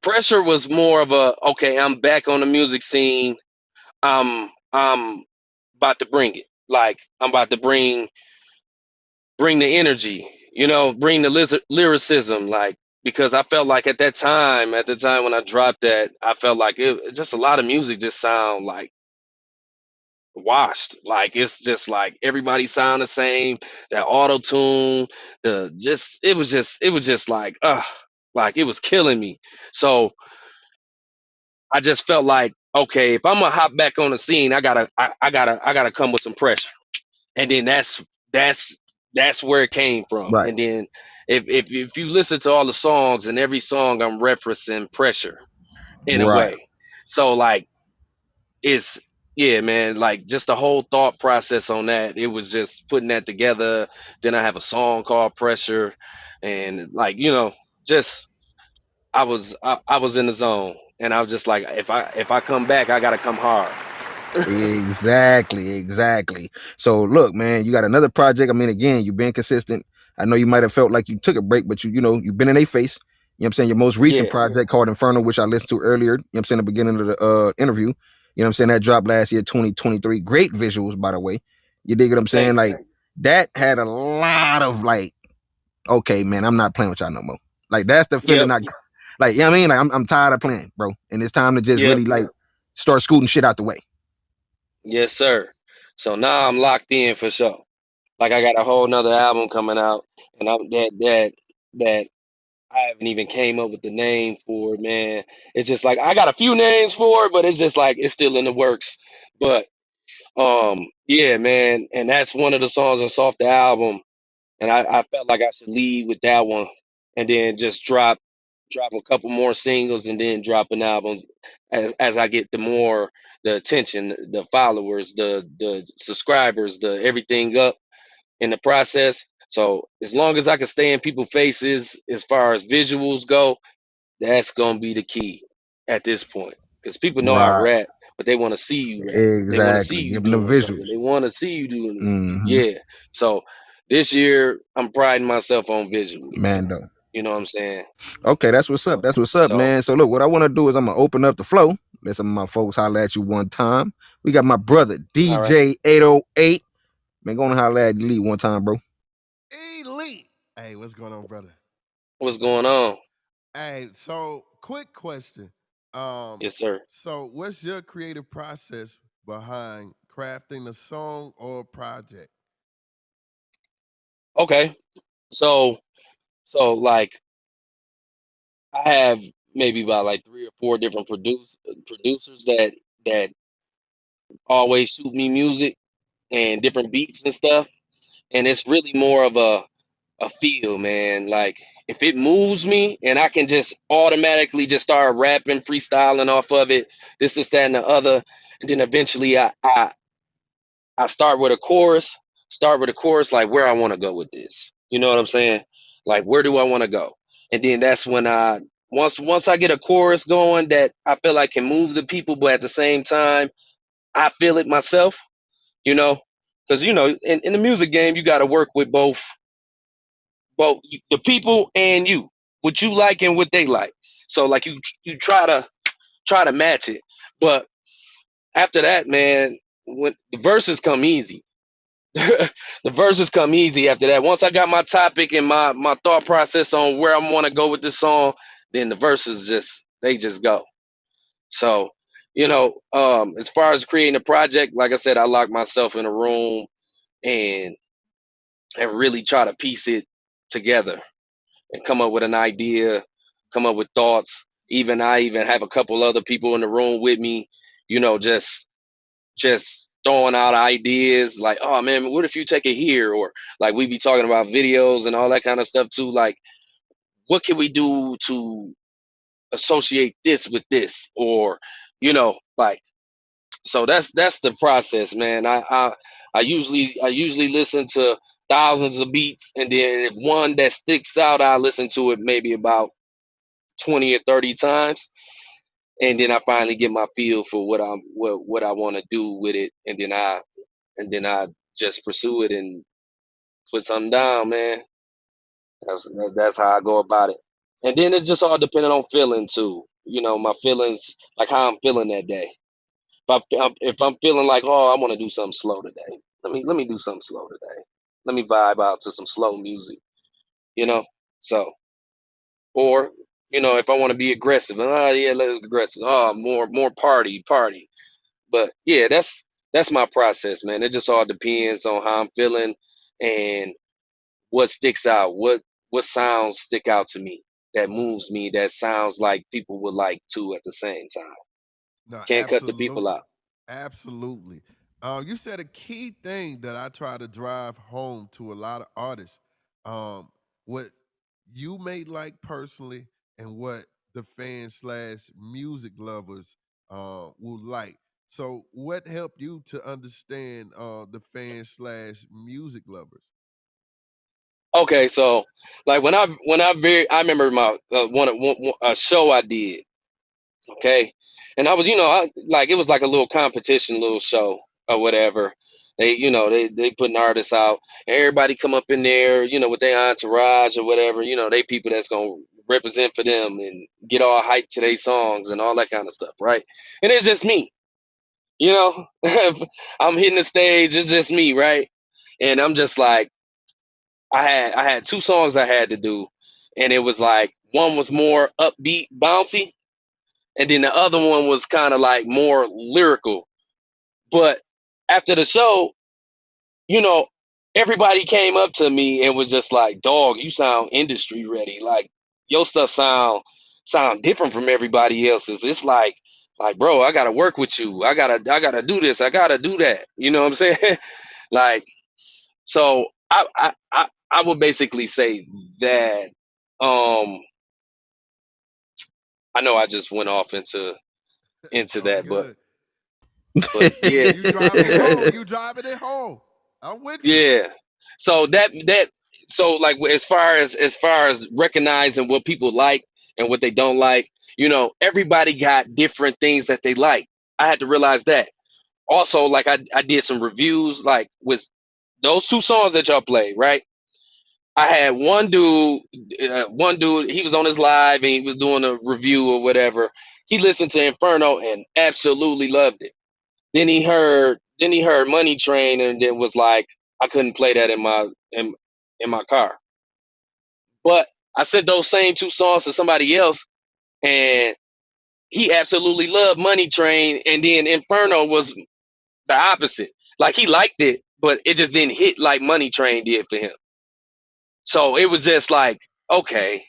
Pressure was more of a okay. I'm back on the music scene. I'm about to bring it. Like I'm about to bring the energy. You know, bring the lyricism. Like because I felt like at the time when I dropped that, I felt like it just a lot of music just sound like washed. Like it's just like everybody sound the same. That auto tune, the just it was just like it was killing me. So I just felt like okay, if I'm gonna hop back on the scene, I gotta come with some pressure. And then that's that's where it came from. Right. And then if you listen to all the songs and every song I'm referencing pressure in a Right. way. So like it's yeah, man, like just the whole thought process on that. It was just putting that together. Then I have a song called Pressure and like, you know, just I was in the zone and I was just like if I come back, I gotta come hard. Exactly, exactly. So look, man, you got another project. I mean, again, you've been consistent. I know you might have felt like you took a break, but you know, you've been in a face. You know what I'm saying? Your most recent Yeah, project called Inferno, which I listened to earlier, you know what I'm saying, the beginning of the interview. You know what I'm saying? That dropped last year, 2023. Great visuals, by the way. You dig what I'm saying? thank you. Like that had a lot of like, okay, man, I'm not playing with y'all no more. Like that's the Yep. feeling I like, you know what I mean? Like I'm tired of playing, bro. And it's time to just Yep. really like start scooting shit out the way. Yes, sir. So now I'm locked in for sure. Like I got a whole nother album coming out, and I'm that I haven't even came up with the name for it, man. It's just like I got a few names for it, but it's just like it's still in the works. But yeah, man, and that's one of the songs that's off the album, and I felt like I should lead with that one, and then just drop a couple more singles, and then drop an album as I get the attention, the followers, the subscribers, the everything up in the process. So as long as I can stay in people's faces as far as visuals go, that's gonna be the key at this point. Because people know I Right. rap, but they want to see you rap. They want to see Exactly. you Give them the doing something. visuals. They want to see you doing this. Mm-hmm. Yeah. So this year I'm priding myself on visuals. Mando. You know what I'm saying? Okay, that's what's up. That's what's up, So man. So look, what I want to do is I'm gonna open up the flow. Let some of my folks holler at you one time. We got my brother all right. DJ 808. Man, go on and holler at Lee one time, bro. Elite. Hey, what's going on, brother? What's going on? Hey, so quick question. Yes, sir. So what's your creative process behind crafting a song or a project? Okay. So like I have maybe about like 3 or 4 different producers that always shoot me music and different beats and stuff. And it's really more of a feel, man. Like if it moves me and I can just automatically just start rapping, freestyling off of it, this, that, and the other, and then eventually I start with a chorus, like where I want to go with this. You know what I'm saying? Like where do I want to go? And then that's when once I get a chorus going that I feel like can move the people, but at the same time I feel it myself. You know, because in the music game you got to work with both the people and you, what you like and what they like. So like you try to match it, but after that, man, when the verses come easy. The verses come easy after that. Once I got my topic and my thought process on where I want to go with the song, then the verses just go. So, as far as creating a project, like I said, I lock myself in a room and really try to piece it together and come up with an idea, come up with thoughts. I even have a couple other people in the room with me, just throwing out ideas like, oh man, what if you take it here? Or like we be talking about videos and all that kind of stuff too. Like, what can we do to associate this with this? Or, like, so that's the process, man. I usually listen to thousands of beats, and then if one that sticks out, I listen to it maybe about 20 or 30 times, and then I finally get my feel for what I want to do with it, and then I just pursue it and put something down, man. That's how I go about it. And then it's just all depending on feeling too. My feelings, like how I'm feeling that day. If I'm feeling like, oh, I want to do something slow today, let me do something slow today. Let me vibe out to some slow music, you know. So, or if I want to be aggressive, oh yeah, let's aggressive. Oh, more party. But yeah, that's my process, man. It just all depends on how I'm feeling and what sticks out, what sounds stick out to me, that moves me, that sounds like people would like too at the same time. No, Can't cut the people absolutely. out. Absolutely. You said a key thing that I try to drive home to a lot of artists. What you may like personally and what the fans slash music lovers will like. So what helped you to understand the fans slash music lovers? Okay, so like I remember my a show I did. Okay, and I was like it was like a little competition, little show or whatever. They put an artist out, and everybody come up in there, with their entourage or whatever. They people that's gonna represent for them and get all hyped to their songs and all that kind of stuff, right? And it's just me, I'm hitting the stage. It's just me, right? And I'm just like, I had two songs I had to do, and it was like one was more upbeat, bouncy, and then the other one was kind of like more lyrical. But after the show, you know, everybody came up to me and was just like, "Dog, you sound industry ready. Like your stuff sound different from everybody else's." It's like, bro, I gotta work with you. I gotta do this. I gotta do that. You know what I'm saying? Like, so I would basically say that. Um, I know I just went off It's into all that, good. but yeah. You driving it home. You driving it home. I'm with you. Yeah. So so like as far as recognizing what people like and what they don't like, everybody got different things that they like. I had to realize that. Also, like I did some reviews like with those two songs that y'all played, right? I had one dude, he was on his live and he was doing a review or whatever. He listened to Inferno and absolutely loved it. Then he heard Money Train and then was like, I couldn't play that in my car. But I sent those same two songs to somebody else and he absolutely loved Money Train, and then Inferno was the opposite. Like he liked it, but it just didn't hit like Money Train did for him. So it was just like, okay,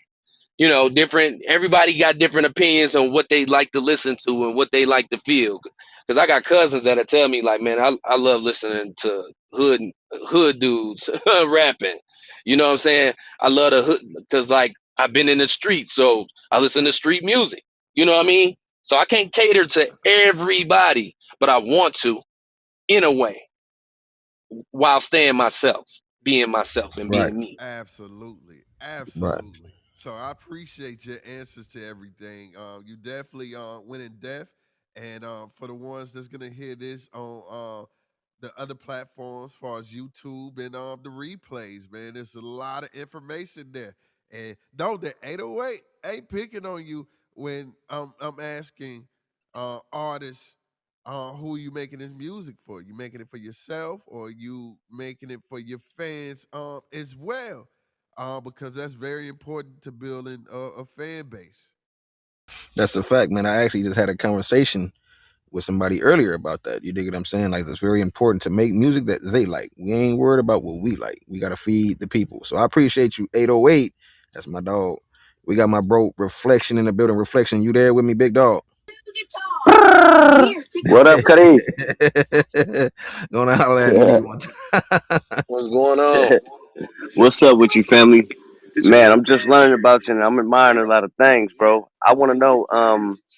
different. Everybody got different opinions on what they like to listen to and what they like to feel. Because I got cousins that'll tell me like, man, I love listening to hood dudes rapping. You know what I'm saying? I love the hood because like I've been in the streets, so I listen to street music. You know what I mean? So I can't cater to everybody, but I want to in a way while staying myself, being myself, and Right, being me. Absolutely, right. absolutely. So I appreciate your answers to everything. You definitely went in depth, and for the ones that's gonna hear this on the other platforms, as far as YouTube and the replays, man, there's a lot of information there. And no, the 808 ain't picking on you when I'm asking artists who you making this music for? You making it for yourself or you making it for your fans as well? Because that's very important to building a fan base. That's the fact, man. I actually just had a conversation with somebody earlier about that. You dig what I'm saying? Like, it's very important to make music that they like. We ain't worried about what we like. We gotta feed the people. So I appreciate you, 808. That's my dog. We got my bro Reflection in the building. Reflection, you there with me, big dog? What up, Kareem? Gonna holler at nigga one time. What's going on? What's up with you, family? Man, I'm just learning about you and I'm admiring a lot of things, bro. I want to know,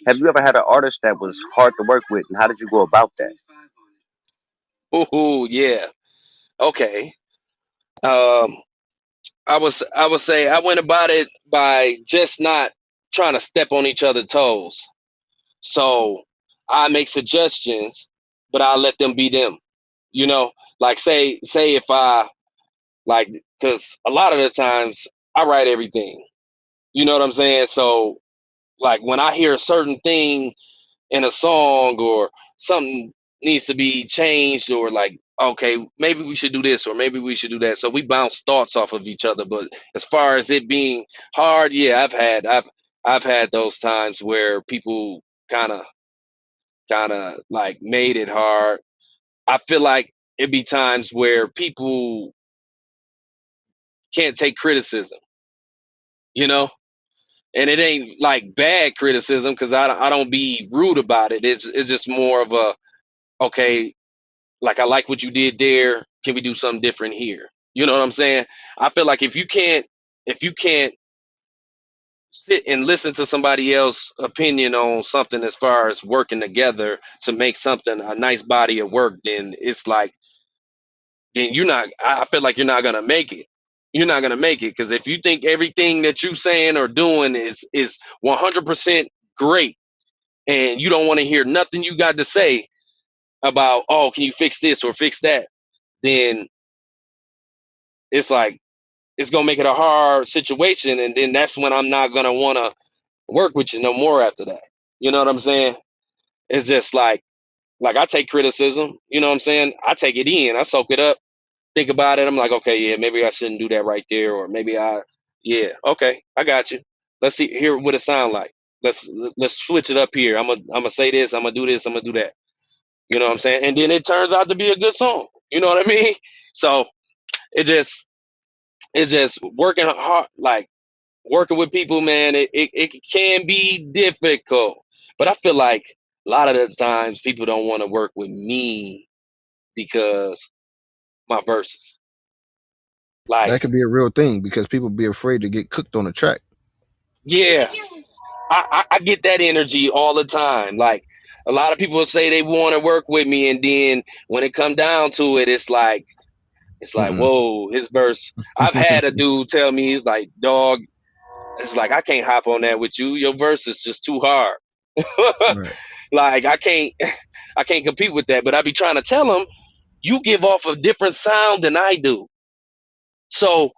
have you ever had an artist that was hard to work with and how did you go about that? Ooh, yeah. Okay. Um, I would say I went about it by just not trying to step on each other's toes. So I make suggestions, but I let them be them. You know, like say if I like, because a lot of the times I write everything. You know what I'm saying? So like when I hear a certain thing in a song or something needs to be changed or like okay maybe we should do this or maybe we should do that, so we bounce thoughts off of each other. But as far as it being hard, yeah, I've had those times where people kind of like made it hard. I feel like it'd be times where people can't take criticism, you know, and it ain't like bad criticism because I don't be rude about it. It's just more of a okay, like I like what you did there. Can we do something different here? You know what I'm saying? I feel like if you can't sit and listen to somebody else's opinion on something as far as working together to make something a nice body of work, then it's like then you're not. I feel like you're not gonna make it. You're not gonna make it because if you think everything that you saying or doing is 100% great and you don't want to hear nothing you got to say about can you fix this or fix that, then it's like it's gonna make it a hard situation, and then that's when I'm not gonna want to work with you no more after that. You know what I'm saying? It's just like I take criticism. You know what I'm saying? I take it in, I soak it up, think about it. I'm like, okay, yeah, maybe I shouldn't do that right there, or maybe yeah, okay, I got you. Let's see, hear what it sound like. Let's let's switch it up here. I'm gonna say this. I'm gonna do this. I'm gonna do that. You know what I'm saying? And then it turns out to be a good song. You know what I mean? So it just it's just working hard, like working with people, man. It can be difficult, but I feel like a lot of the times people don't want to work with me because my verses, That like, could be a real thing because people be afraid to get cooked on a track. yeah, I get that energy all the time. Like a lot of people say they want to work with me, and then when it come down to it, it's like, Mm-mm. whoa, his verse. I've had a dude tell me, he's like, dog, it's like I can't hop on that with you. Your verse is just too hard. Right. Like I can't compete with that. But I be trying to tell him, you give off a different sound than I do. So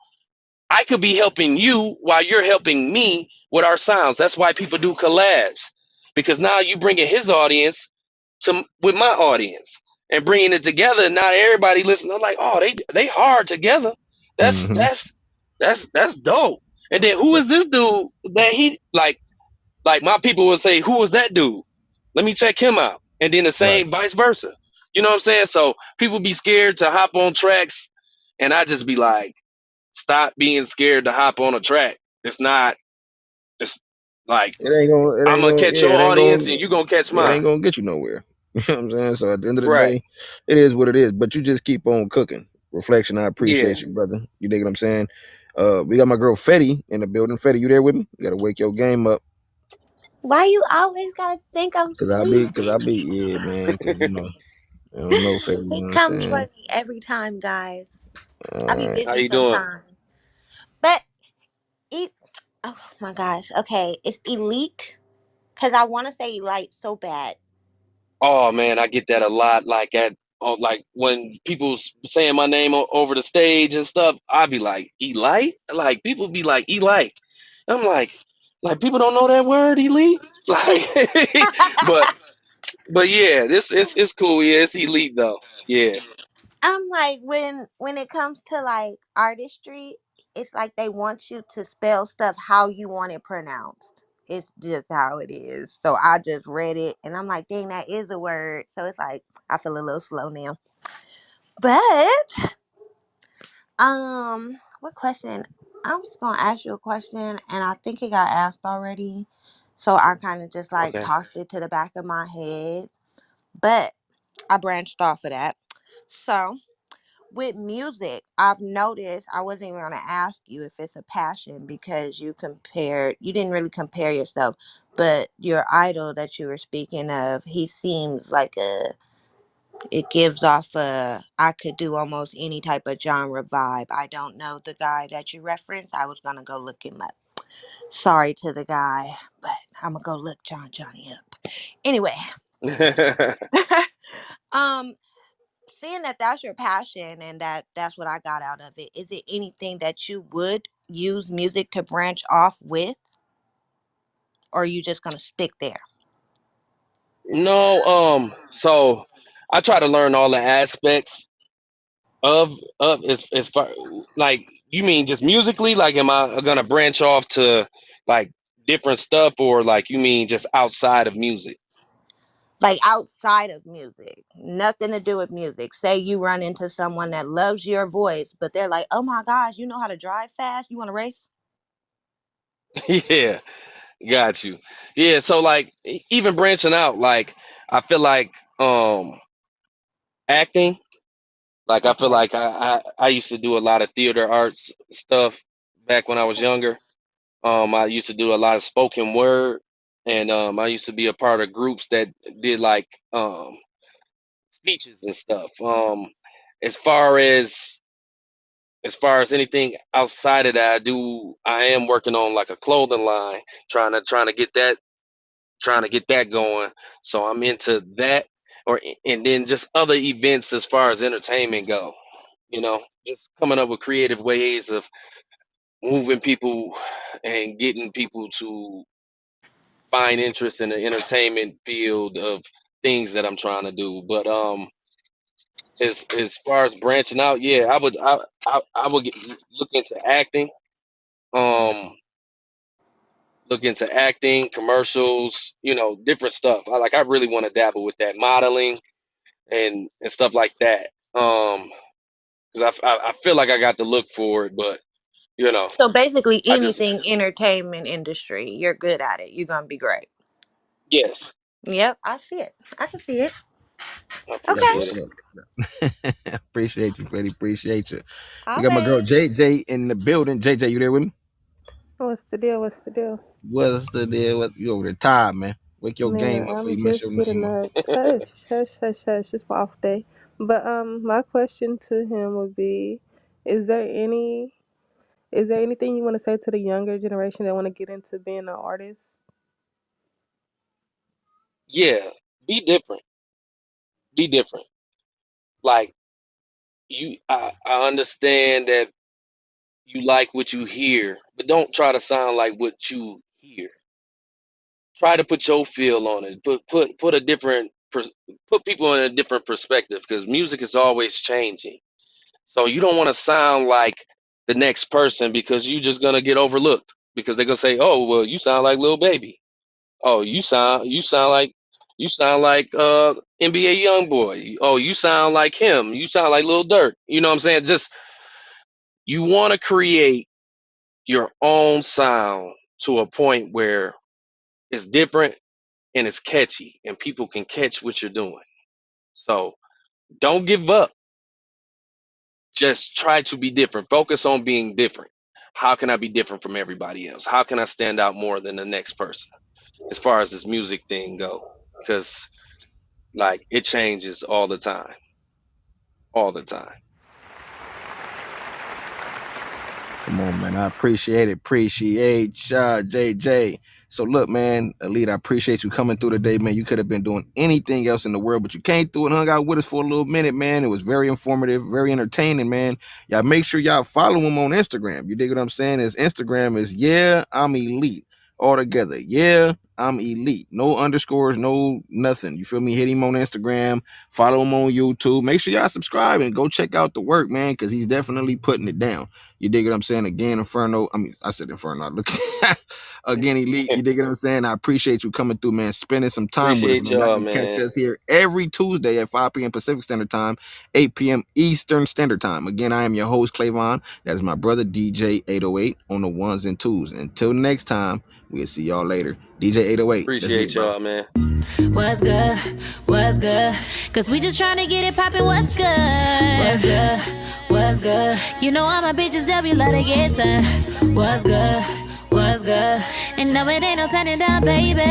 I could be helping you while you're helping me with our sounds. That's why people do collabs, because now you bringing his audience to with my audience and bringing it together. And now everybody listening, I'm like, oh, they hard together. That's Mm-hmm. that's that's dope. And then who is this dude that he like my people would say, who is that dude? Let me check him out. And then the Right. same vice versa. You know what I'm saying? So people be scared to hop on tracks, and I just be like, stop being scared to hop on a track. It's not. It's like It ain't gonna. It I'm ain't gonna gonna. catch Yeah. your It ain't audience, gonna. and you gonna catch Yeah. It mine. ain't gonna get you nowhere. You know what I'm saying? So at the end of the Right? day, it is what it is. But you just keep on cooking. Reflection. I Yeah. appreciate you, brother. You dig what I'm saying? We got my girl Fetty in the building. Fetty, you there with me? You gotta wake your game up. Why you always gotta think I'm Cause I sleepy? be, yeah, man. Cause I don't know, Fetty. You He know what I'm comes for saying? me every time, guys. I be All right. How busy you doing? sometimes. But it oh my gosh. Okay, it's elite. Cause I wanna say elite so bad. Oh man, I get that a lot. Like when people's saying my name over the stage and stuff, I be like, Elite? Like people be like, Elite. I'm like people don't know that word, elite. Like, but yeah, this it's cool. Yeah, it's elite though. Yeah. I'm like when it comes to like artistry, it's like they want you to spell stuff how you want it pronounced. It's just how it is. So I just read it and I'm like, dang, that is a word. So it's like I feel a little slow now. But what question? I was gonna ask you a question and I think it got asked already. So I kind of just like Okay. tossed it to the back of my head. But I branched off of that. So with music, I've noticed I wasn't even gonna ask you if it's a passion because you didn't really compare yourself, but your idol that you were speaking of, he seems like it gives off a I could do almost any type of genre vibe. I don't know the guy that you referenced. I was gonna go look him up. Sorry to the guy, but I'm gonna go look Johnny up. Anyway, um, seeing that that's your passion and that's what I got out of it, is it anything that you would use music to branch off with, or are you just gonna stick there? No, so I try to learn all the aspects of as far, like, you mean just musically? Like, am I gonna branch off to like different stuff, or like you mean just outside of music? Like outside of music, nothing to do with music. Say you run into someone that loves your voice, but they're like, "Oh my gosh, you know how to drive fast? You want to race?" Yeah, got you. Yeah, so like even branching out, like I feel like acting. Like I feel Okay. like I used to do a lot of theater arts stuff back when I was younger. I used to do a lot of spoken word, and I used to be a part of groups that did like speeches and stuff. As far as anything outside of that, I am working on like a clothing line, trying to get that going. So I'm into that, and then just other events as far as entertainment go. Just coming up with creative ways of moving people and getting people to find interest in the entertainment field of things that I'm trying to do. But as far as branching out, yeah, I would look into acting. Um, look into acting, commercials, different stuff. I really want to dabble with that modeling and stuff like that. Because I feel like I got to look for it, but you know, So basically, I just anything entertainment industry, you're good at it. You're gonna be great. yes, Yep, I see it. I can see it. I Okay. That's appreciate what's it. up. Appreciate you, Freddie. Appreciate you. We got my girl Always. JJ in the building. JJ, you there with me? What's the deal? What's the deal? What's the deal? What you over there? Tired, man. Wake your Man, game up before I'm you mess your just getting name up. up. Hush, hush, hush, hush. It's my off day. But my question to him would be, is there any is there anything you want to say to the younger generation that want to get into being an artist? Yeah, be different. Be different. Like I understand that you like what you hear, but don't try to sound like what you hear. Try to put your feel on it. Put a different put people in a different perspective because music is always changing. So you don't want to sound like the next person because you're just gonna get overlooked because they're gonna say, "Oh, well, you sound like Lil Baby. Oh, you sound like NBA YoungBoy. Oh, you sound like him. You sound like Lil Durk." You know what I'm saying? Just you want to create your own sound to a point where it's different and it's catchy and people can catch what you're doing. So don't give up. Just try to be different. Focus on being different. How can I be different from everybody else? How can I stand out more than the next person as far as this music thing go? Because like it changes all the time. Come on, man. I appreciate it. Appreciate JJ. So look, man, Elite, I appreciate you coming through today, man. You could have been doing anything else in the world, but you came through and hung out with us for a little minute, man. It was very informative, very entertaining, man. Y'all make sure y'all follow him on Instagram. You dig what I'm saying? His Instagram is I'm Elite. All together. I'm Elite. No underscores, no nothing. You feel me? Hit him on Instagram. Follow him on YouTube. Make sure y'all subscribe and go check out the work, man, because he's definitely putting it down. You dig what I'm saying? Again, Inferno. I said Inferno. Look, again, Elite. You dig what I'm saying? I appreciate you coming through, man. Spending some time with us, Appreciate man. Y'all y'all, can catch man. us here every Tuesday at 5 p.m. Pacific Standard Time, 8 p.m. Eastern Standard Time. Again, I am your host, Clavon. That is my brother, DJ 808, on the ones and twos. Until next time, we'll see y'all later. DJ 808. Let's get it, Appreciate bro. y'all, man. What's good? What's good? Cause we just tryna get it poppin', what's good? What's good? What's good? You know all my bitches W let it get done. What's good? What's good? And no, it ain't no turning down, baby.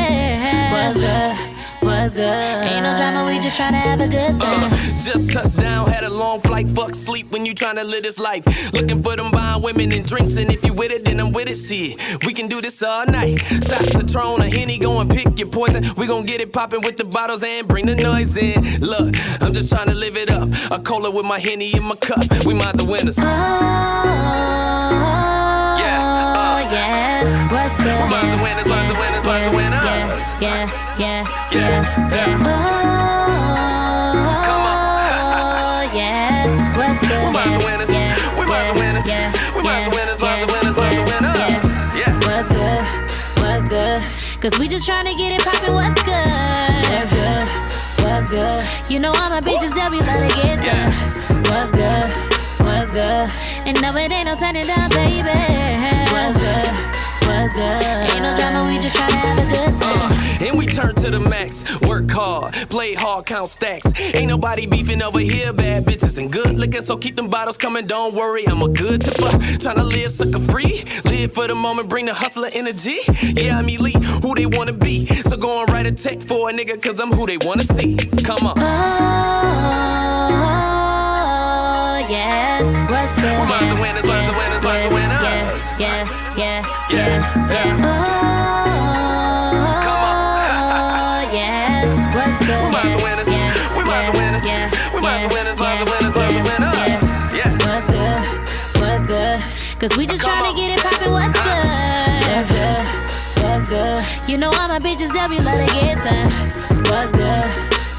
What's good? What's good? Ain't no drama, we just tryna have a good time. Just touched down, had a long flight, fuck sleep when you tryna live this life. Looking for them buying women and drinks, and if you with it, then I'm with it, shit. We can do this all night. Shots of Patron, a Henny, go and pick your poison. We gon' get it poppin' with the bottles and bring the noise in. Look, I'm just tryna live it up. A cola with my Henny in my cup. We mind the winners. Yeah, what's good? Mind the winners, mind the winners, mind the winners. Yeah. Come on. Yeah, what's good? We mind the winners. We mind the winners. We mind the winners, mind the winners, mind the winners. Yeah. What's good? What's good? Cause we just tryna get it poppin', what's good? What's good? What's good? You know all my bitches W let it get done. What's good? What's good? And no, it ain't no turning down, baby. What's good? What's good? Ain't no drama, we just tryna have a good time. And we turn to the max, work hard, play hard, count stacks. Ain't nobody beefing over here, bad bitches and good looking, so keep them bottles coming, don't worry, I'm a good tipper. Tryna live sucker free, live for the moment, bring the hustler energy. Yeah, I'm elite, who they wanna be, so go and write a check for a nigga, cause I'm who they wanna see. Come on. Yeah, what's good? Mind the winners, mind the winners, mind the winners. Yeah. Come on. Yeah, what's good? We mind the winners, we mind the winners. We mind the winners, mind the winners, mind the winners. Yeah. What's good? Cause we just tryna get it poppin', what's good? What's good? What's good? You know all my bitches W let it get done. What's good?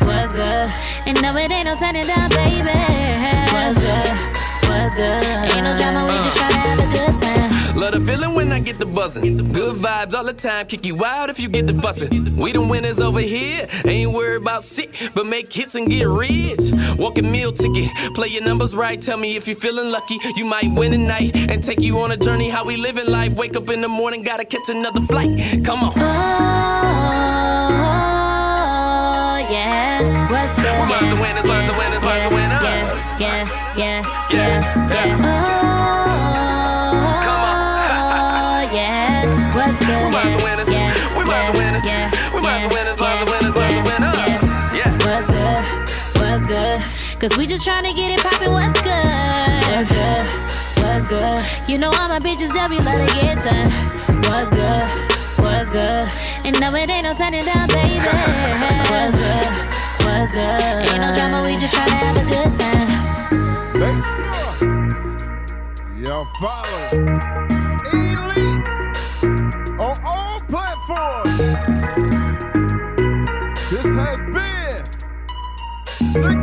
What's good? And no, it ain't no turning down, baby. What's good? What's good? Ain't no drama, we just tryna have a good time. Love the feeling when I get the buzzing. Good vibes all the time, kick you out if you get the fussing. We the winners over here, ain't worried about shit, but make hits and get rich. Walking meal ticket, play your numbers right. Tell me if you're feeling lucky, you might win tonight. And take you on a journey, how we living life. Wake up in the morning, gotta catch another flight. Come on. Oh, yeah. What's good? We're about to win, it's about to win, it's about to win. Yeah. What's good? We're about to win it. We're about to win it. We're about to win it. About to win it. About to win it. Yeah. What's good? What's good? Cause we just tryna get it poppin'. What's good? What's good? What's good? You know all my bitches W let it get done. What's good? What's good? And no, it ain't no turning down, baby. What's good? What's good? Ain't no drama, we just tryna have a good time. Make sure y'all follow Elite on all platforms. This has been the